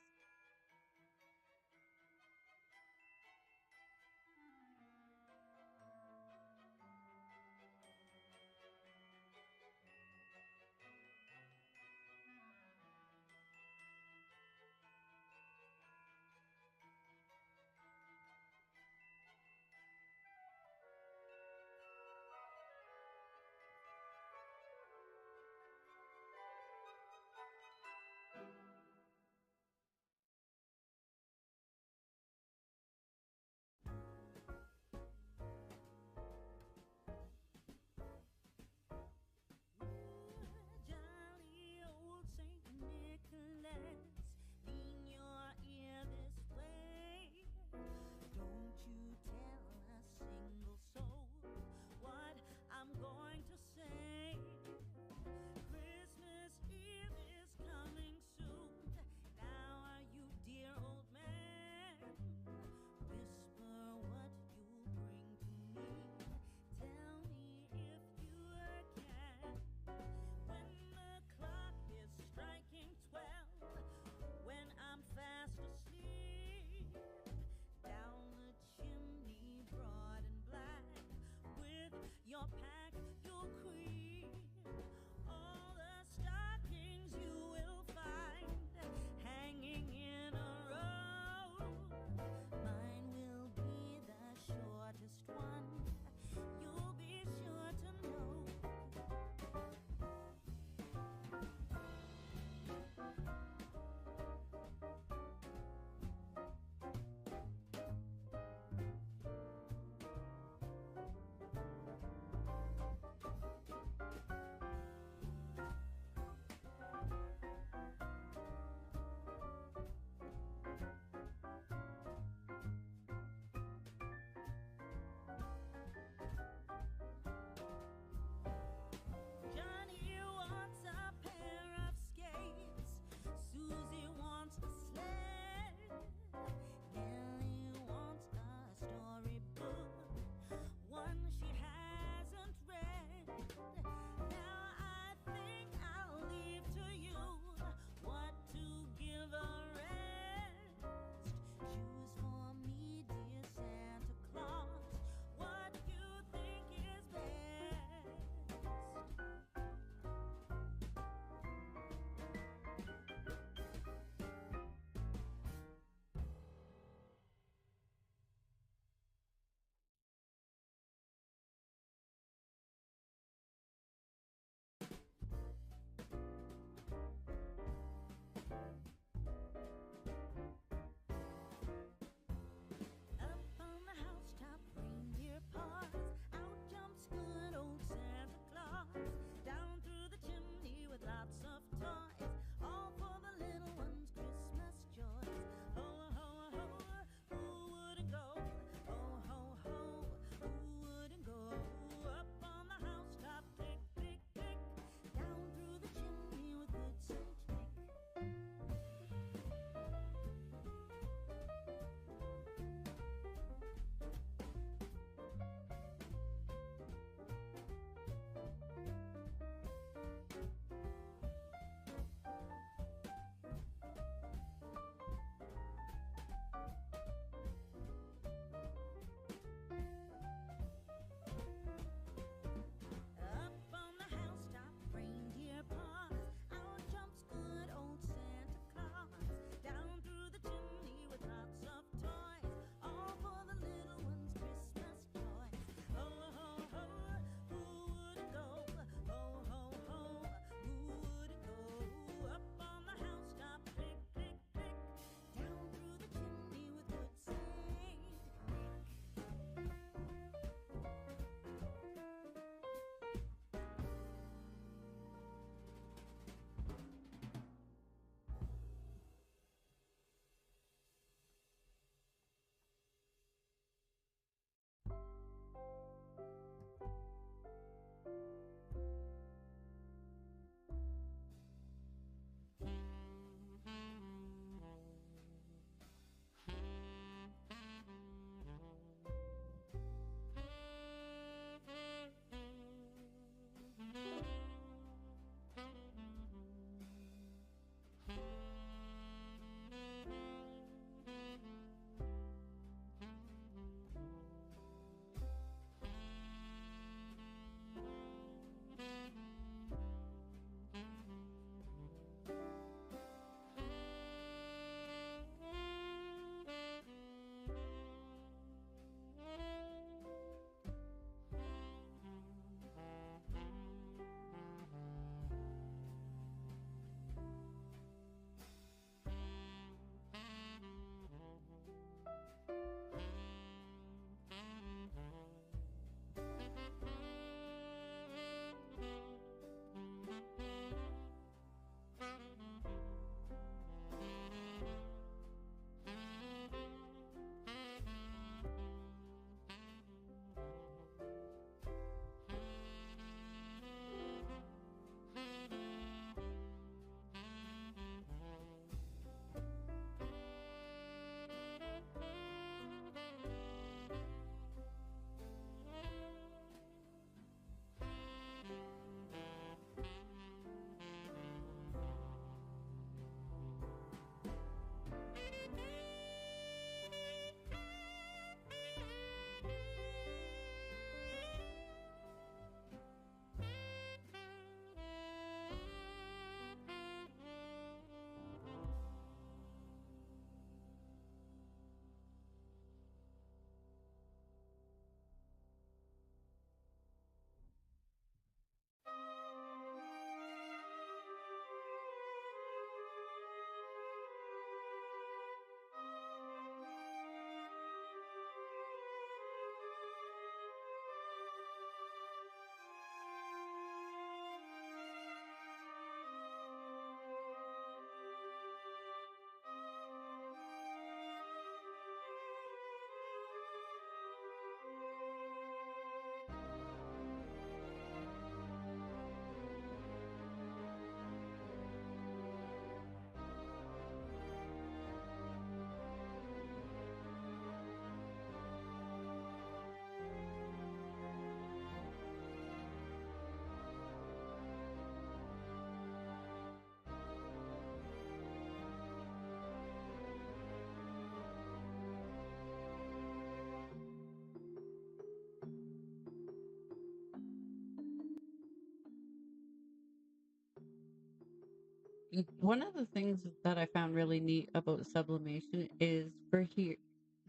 One of the things that I found really neat about sublimation is for here,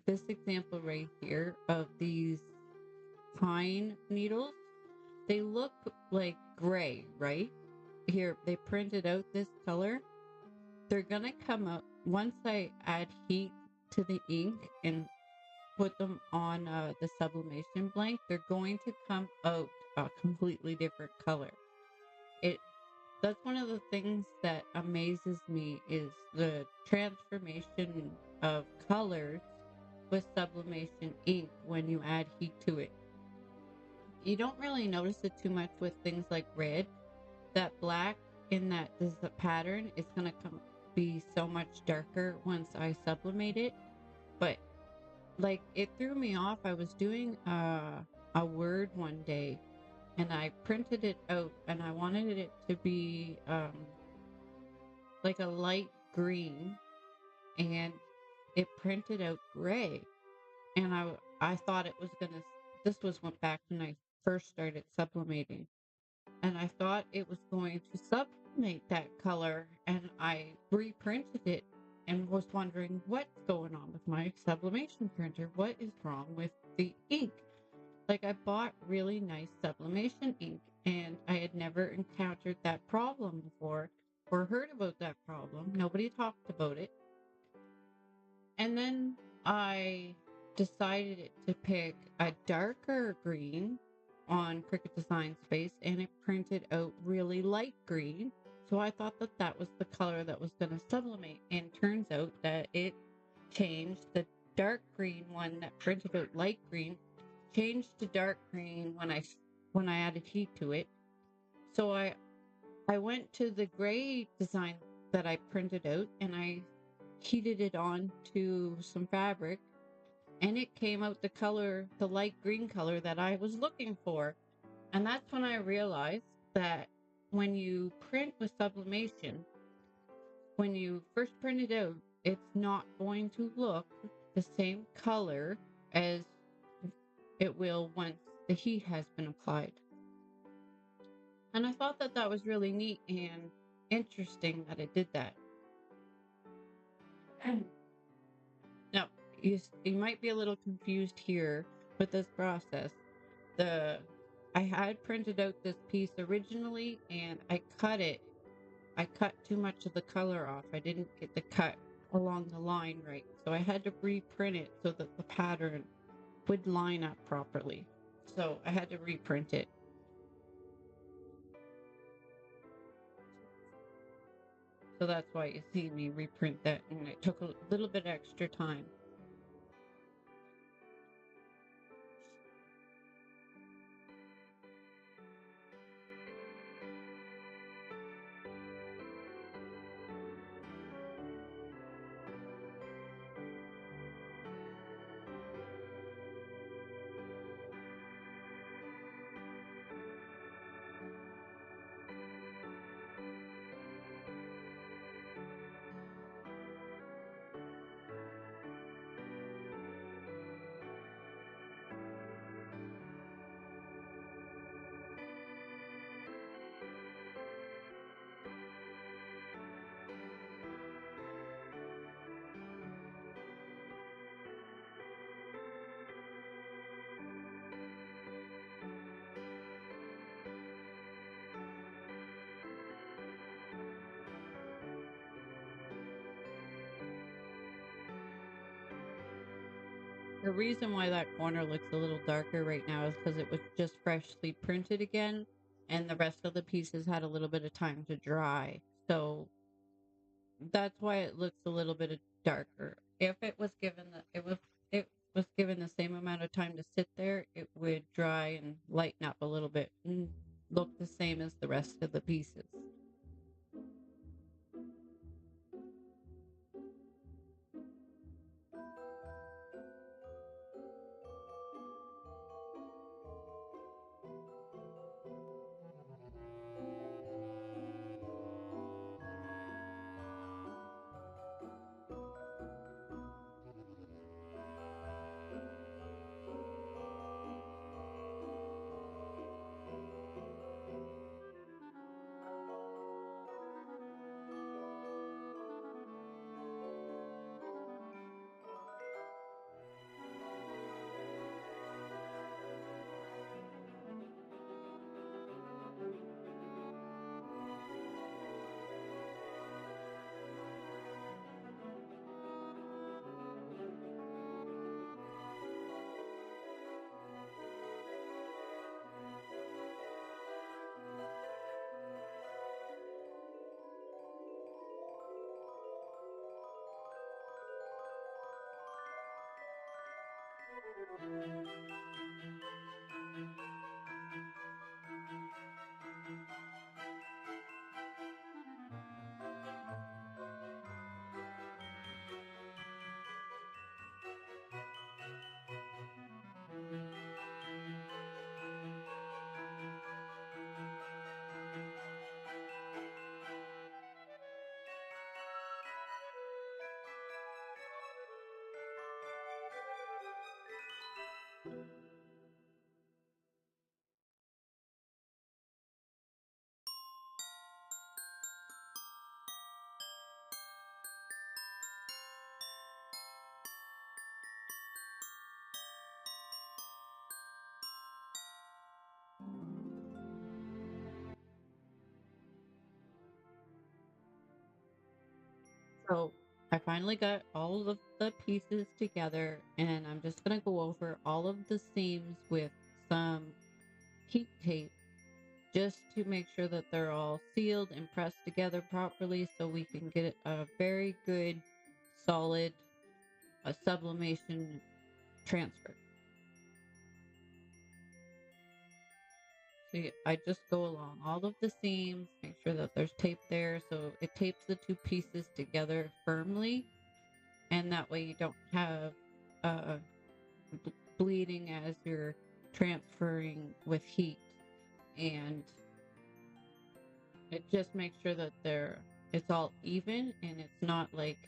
this example right here of these pine needles, they look like gray, right? Here, they printed out this color. They're gonna come out once I add heat to the ink and put them on the sublimation blank. They're going to come out a completely different color. It That's one of the things that amazes me is the transformation of colors with sublimation ink when you add heat to it. You don't really notice it too much with things like red. That black in that is the pattern is gonna come be so much darker once I sublimate it. But like it threw me off. I was doing a word one day and I printed it out and I wanted it to be like a light green and it printed out gray. And I thought it was gonna, this was went back when I first started sublimating. And I thought it was going to sublimate that color and I reprinted it and was wondering what's going on with my sublimation printer. What is wrong with the ink? Like I bought really nice sublimation ink and I had never encountered that problem before or heard about that problem. Nobody talked about it. And then I decided to pick a darker green on Cricut Design Space and it printed out really light green. So I thought that that was the color that was going to sublimate. And turns out that it changed. The dark green one that printed out light green changed to dark green when I added heat to it. So I went to the gray design that I printed out and I heated it on to some fabric and it came out the color, the light green color that I was looking for. And that's when I realized that when you print with sublimation, when you first print it out, it's not going to look the same color as it will once the heat has been applied. And I thought that that was really neat and interesting that it did that. Now, you might be a little confused here with this process. I had printed out this piece originally and I cut it. I cut too much of the color off. I didn't get the cut along the line right. So I had to reprint it so that the pattern would line up properly. So I had to reprint it. So that's why you see me reprint that and it took a little bit extra time. The reason why that corner looks a little darker right now is because it was just freshly printed again, and the rest of the pieces had a little bit of time to dry. So that's why it looks a little bit darker. If it was given the same amount of time to sit there, it would dry and lighten up a little bit and look the same as the rest of the pieces. So I finally got all of the pieces together, and I'm just going to go over all of the seams with some heat tape just to make sure that they're all sealed and pressed together properly so we can get a very good, solid sublimation transfer. So I just go along all of the seams, make sure that there's tape there so it tapes the two pieces together firmly, and that way you don't have uh, bleeding as you're transferring with heat, and it just makes sure that it's all even and it's not like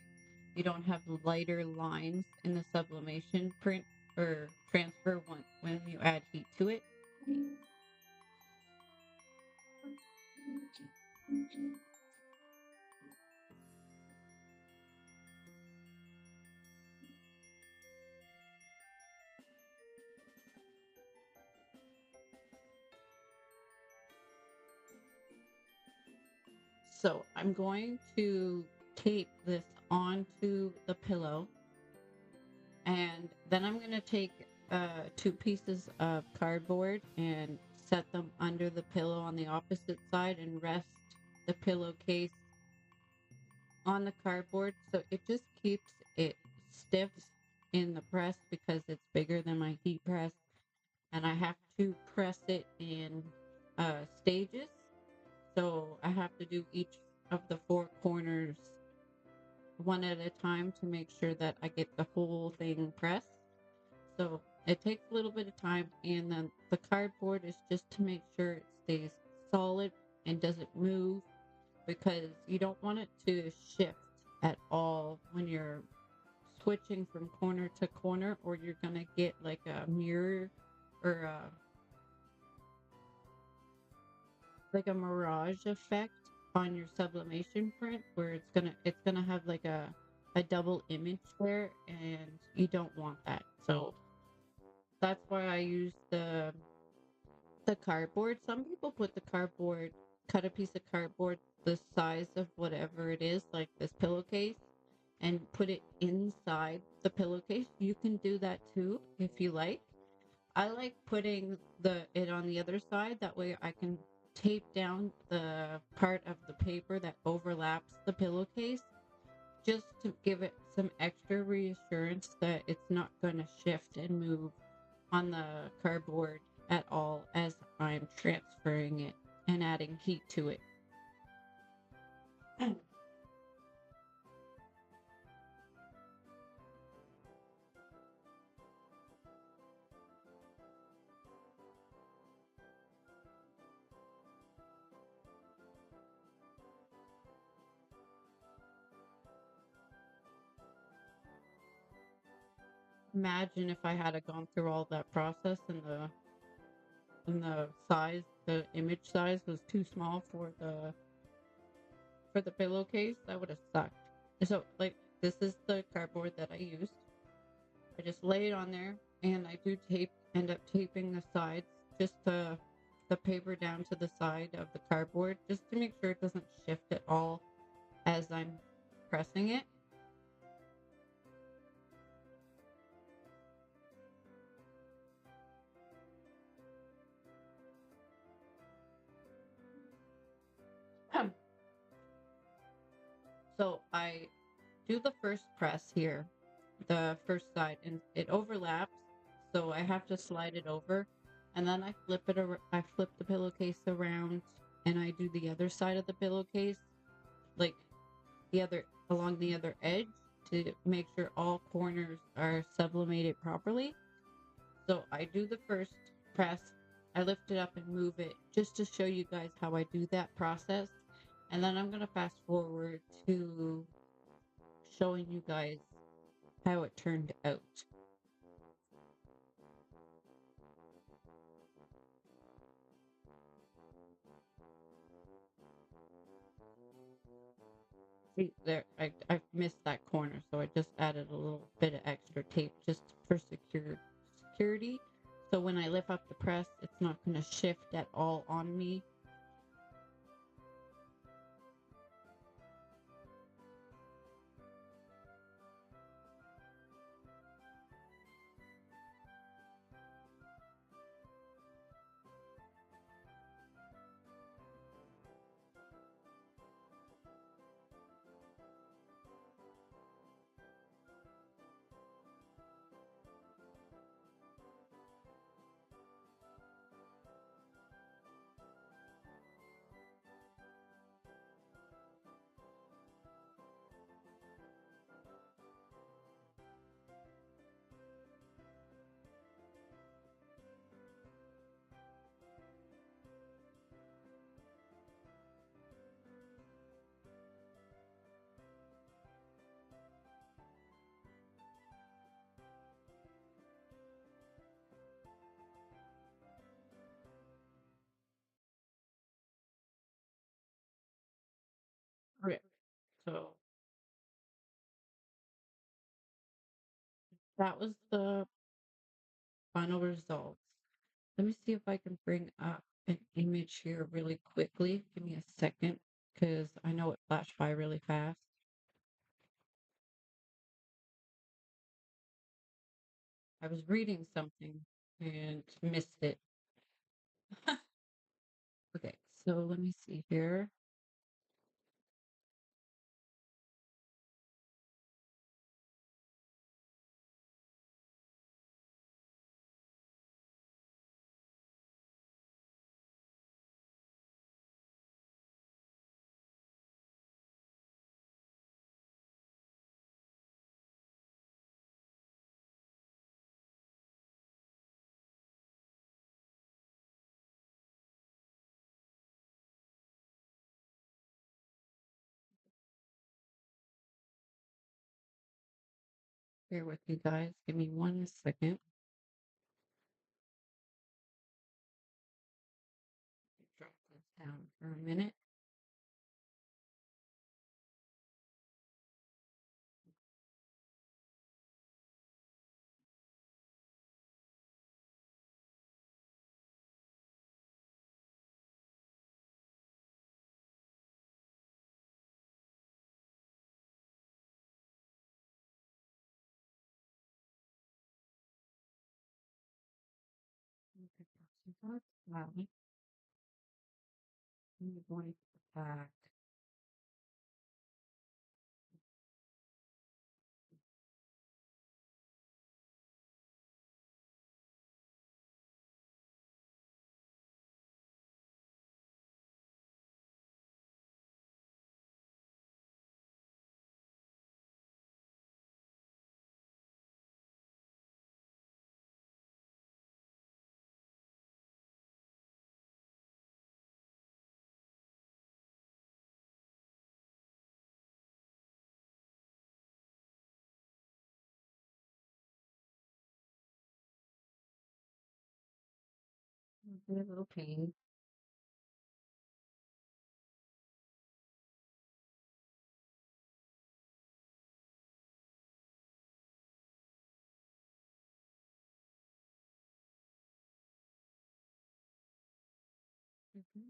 you don't have lighter lines in the sublimation print or transfer when you add heat to it. So I'm going to tape this onto the pillow, and then I'm going to take two pieces of cardboard and set them under the pillow on the opposite side and rest the pillowcase on the cardboard. So it just keeps it stiff in the press because it's bigger than my heat press, and I have to press it in stages. So I have to do each of the four corners one at a time to make sure that I get the whole thing pressed. So it takes a little bit of time, and then the cardboard is just to make sure it stays solid and doesn't move, because you don't want it to shift at all when you're switching from corner to corner, or you're gonna get like a mirror or like a mirage effect on your sublimation print, where it's gonna have like a double image there, and you don't want that. So that's why I use the cardboard. Some people put the cardboard, cut a piece of cardboard the size of whatever it is, like this pillowcase, and put it inside the pillowcase. You can do that too if you like. I like putting it on the other side. That way I can tape down the part of the paper that overlaps the pillowcase, just to give it some extra reassurance that it's not going to shift and move on the cardboard at all as I'm transferring it and adding heat to it. Imagine if I had gone through all that process and the image size was too small for the pillowcase. That would have sucked. So like, this is the cardboard that I used. I just lay it on there, and I do end up taping the sides, just the paper down to the side of the cardboard, just to make sure it doesn't shift at all as I'm pressing it. So I do the first press here, the first side, and it overlaps, so I have to slide it over, and then I flip the pillowcase around, and I do the other side of the pillowcase, like along the other edge, to make sure all corners are sublimated properly. So I do the first press, I lift it up and move it just to show you guys how I do that process. And then I'm going to fast forward to showing you guys how it turned out. See, there, I missed that corner, so I just added a little bit of extra tape just for security. So when I lift up the press, it's not going to shift at all on me. So that was the final results. Let me see if I can bring up an image here really quickly. Give me a second because I know it flashed by really fast. I was reading something and missed it. Okay, so let me see here. Bear with me, guys. Give me 1 second. Drop this down for a minute. Okay, so that's that. I'm going to the back. A little pain.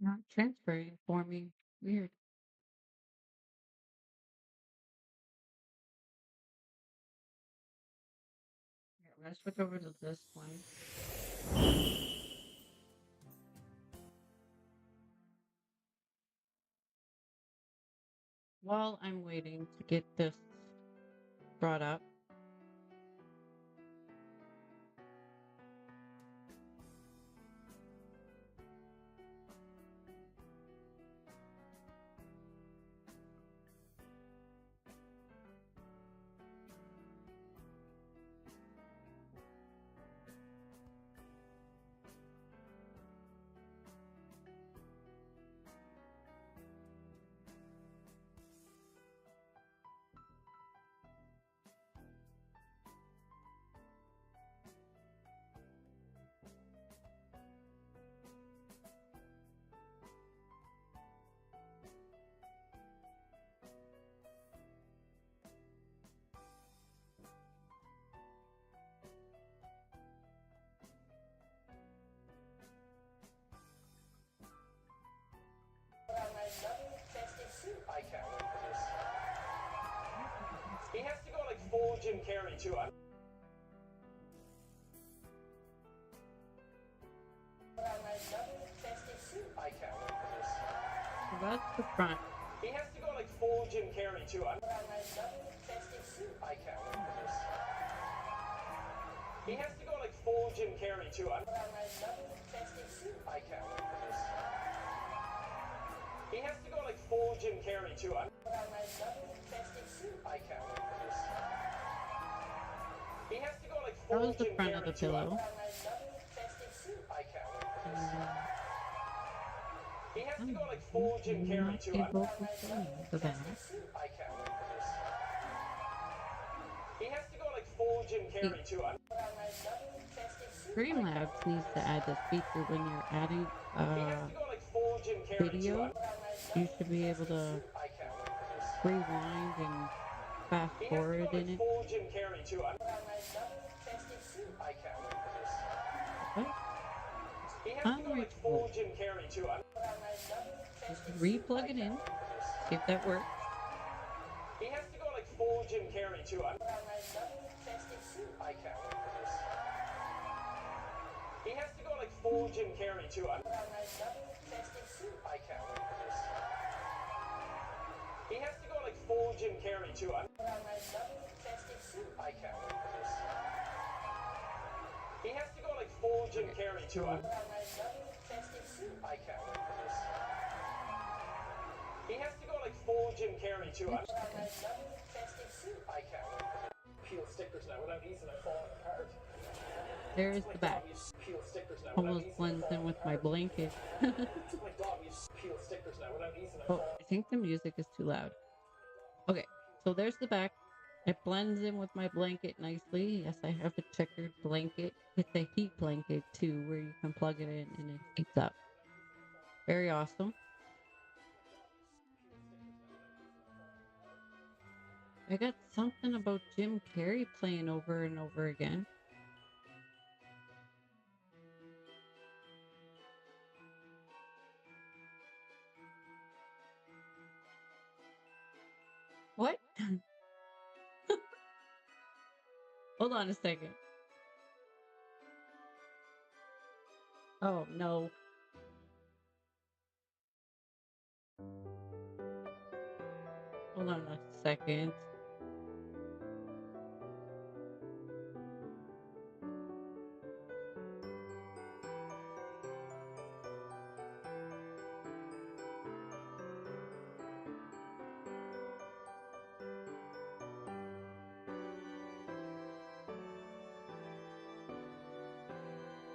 Not transferring for me. Weird. Yeah, let's switch over to this one. While I'm waiting to get this brought up, I can't wait for this. He has to go like full Jim Carrey too. I can't wait for this. so that's the front. He has to go like full Jim Carrey too. I can't wait for this. He has to go like full Jim Carrey too. I can't wait for this. He has to go like full Jim Carrey too. I can't wait for this. He has to go like That full was the Jim front of the Carrey too. pillow. I can't wait for this. And He has to I'm go like full Jim Carrey not too. able to see the back. I can't wait for this. He has to go like full Jim Carrey too. Streamlabs needs to add this feature when you're adding He has to go like full Jim Carrey too. video. You should be able to I can't wait for this. rewind and fast He has to forward go like in it. full Jim Carrey too. I'm wearing my double-chested suit. I can't wait for this. What? He has to go like full Unreachable. Jim Carrey too. I'm wearing my double-chested suit. I Replug it can't in. wait for this. See if that works. He has to go like full Jim Carrey too. I'm wearing my double-chested suit. I can't wait for this. He has to go like full Jim Carrey too. I'm wearing my double-chested suit. I can't wait for this. He has to go like full Jim Carrey too. I'm wearing my double-chested suit. I can't wait for this. He has to go like full Jim Carrey too. I'm wearing my double-chested suit. I can't wait for this. He has to go like full Jim Carrey too. I'm wearing my double-chested suit. I can't wait for this. Peel stickers now without easing and falling apart. There's the back. Peel stickers now Almost blends in with my blanket. My dog used to peel stickers now without easing and Oh, I think the music is too loud. Okay, so there's the back. It blends in with my blanket nicely. Yes, I have a checkered blanket. It's a heat blanket too, where you can plug it in and it heats up. Very awesome. I got something about Jim Carrey playing over and over again. What? Hold on a second. Oh, no. Hold on a second.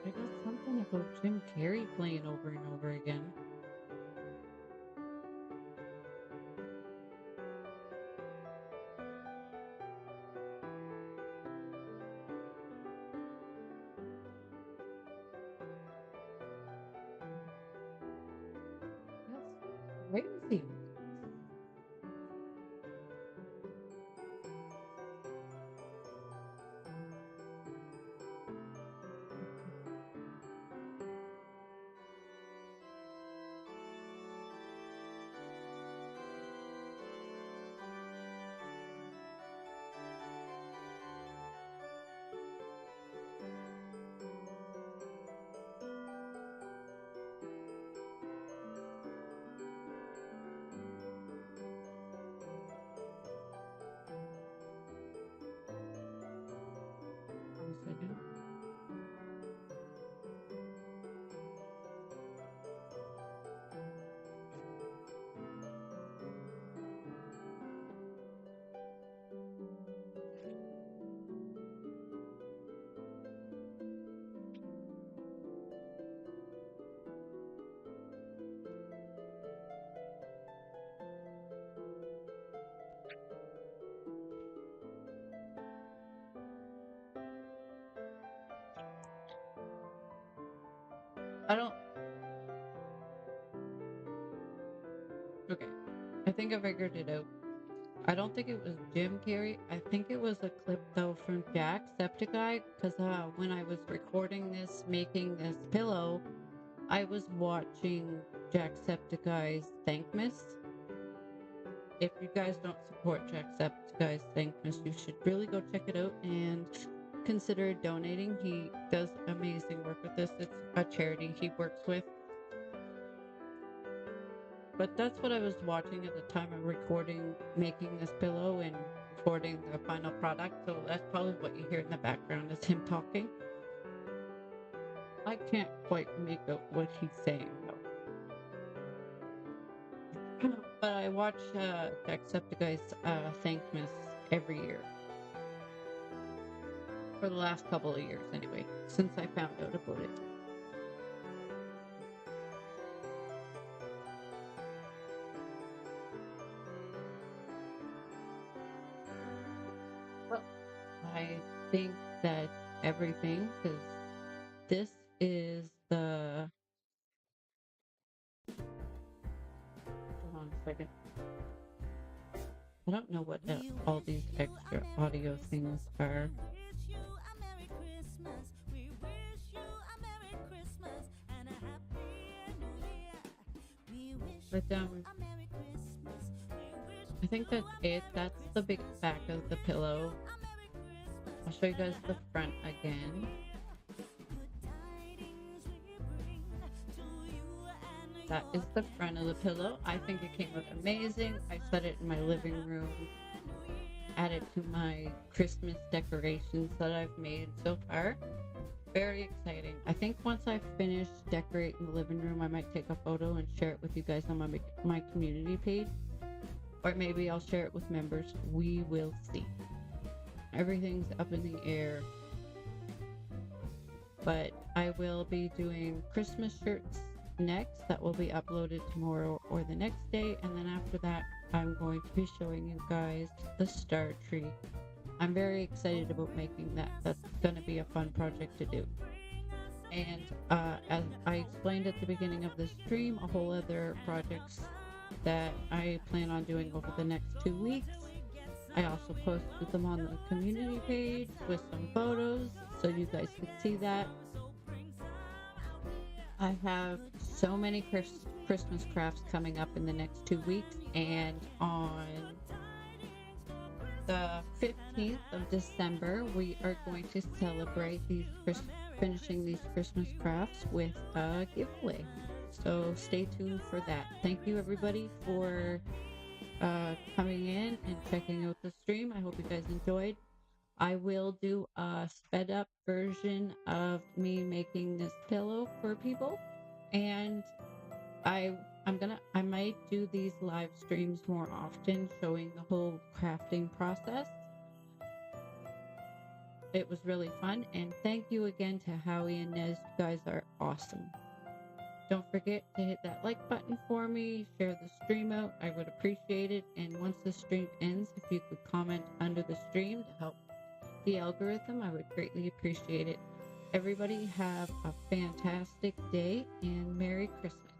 I got something about Jim Carrey playing over and over again. That's crazy. Hold on a second. I don't. Okay. I think I figured it out. I don't think it was Jim Carrey. I think it was a clip though from Jacksepticeye because when I was recording this, making this pillow, I was watching Jacksepticeye's Thankmas. If you guys don't support Jacksepticeye's Thankmas, you should really go check it out and consider donating. He does amazing work with this. It's a charity he works with. But that's what I was watching at the time of recording, making this pillow and recording the final product. So that's probably what you hear in the background is him talking. I can't quite make out what he's saying though. But I watch Jacksepticeye's Thankmas every year. For the last couple of years anyway, since I found out about it. Well, I think that's everything because this is the. Hold on a second. I don't know what all these extra audio things are. But I think that's it. That's the big back of the pillow. I'll show you guys the front again. That is the front of the pillow. I think it came out amazing. I set it in my living room, added to my Christmas decorations that I've made so far. Very exciting. I think once I finish decorating the living room, I might take a photo and share it with you guys on my community page. Or maybe I'll share it with members. We will see. Everything's up in the air. But I will be doing Christmas shirts next. That will be uploaded tomorrow or the next day. And then after that, I'm going to be showing you guys the star tree. I'm very excited about making that. That's going to be a fun project to do. And as I explained at the beginning of the stream, a whole other projects that I plan on doing over the next 2 weeks. I also posted them on the community page with some photos so you guys can see that. I have so many Christmas crafts coming up in the next 2 weeks, and on the 15th of December we are going to celebrate finishing these Christmas crafts with a giveaway. So stay tuned for that. Thank you everybody for coming in and checking out the stream. I hope you guys enjoyed. I will do a sped up version of me making this pillow for people, and I might do these live streams more often, showing the whole crafting process. It was really fun, and thank you again to Howie and Nez. You guys are awesome. Don't forget to hit that like button for me, share the stream out. I would appreciate it. And once the stream ends, if you could comment under the stream to help the algorithm, I would greatly appreciate it. Everybody have a fantastic day and Merry Christmas.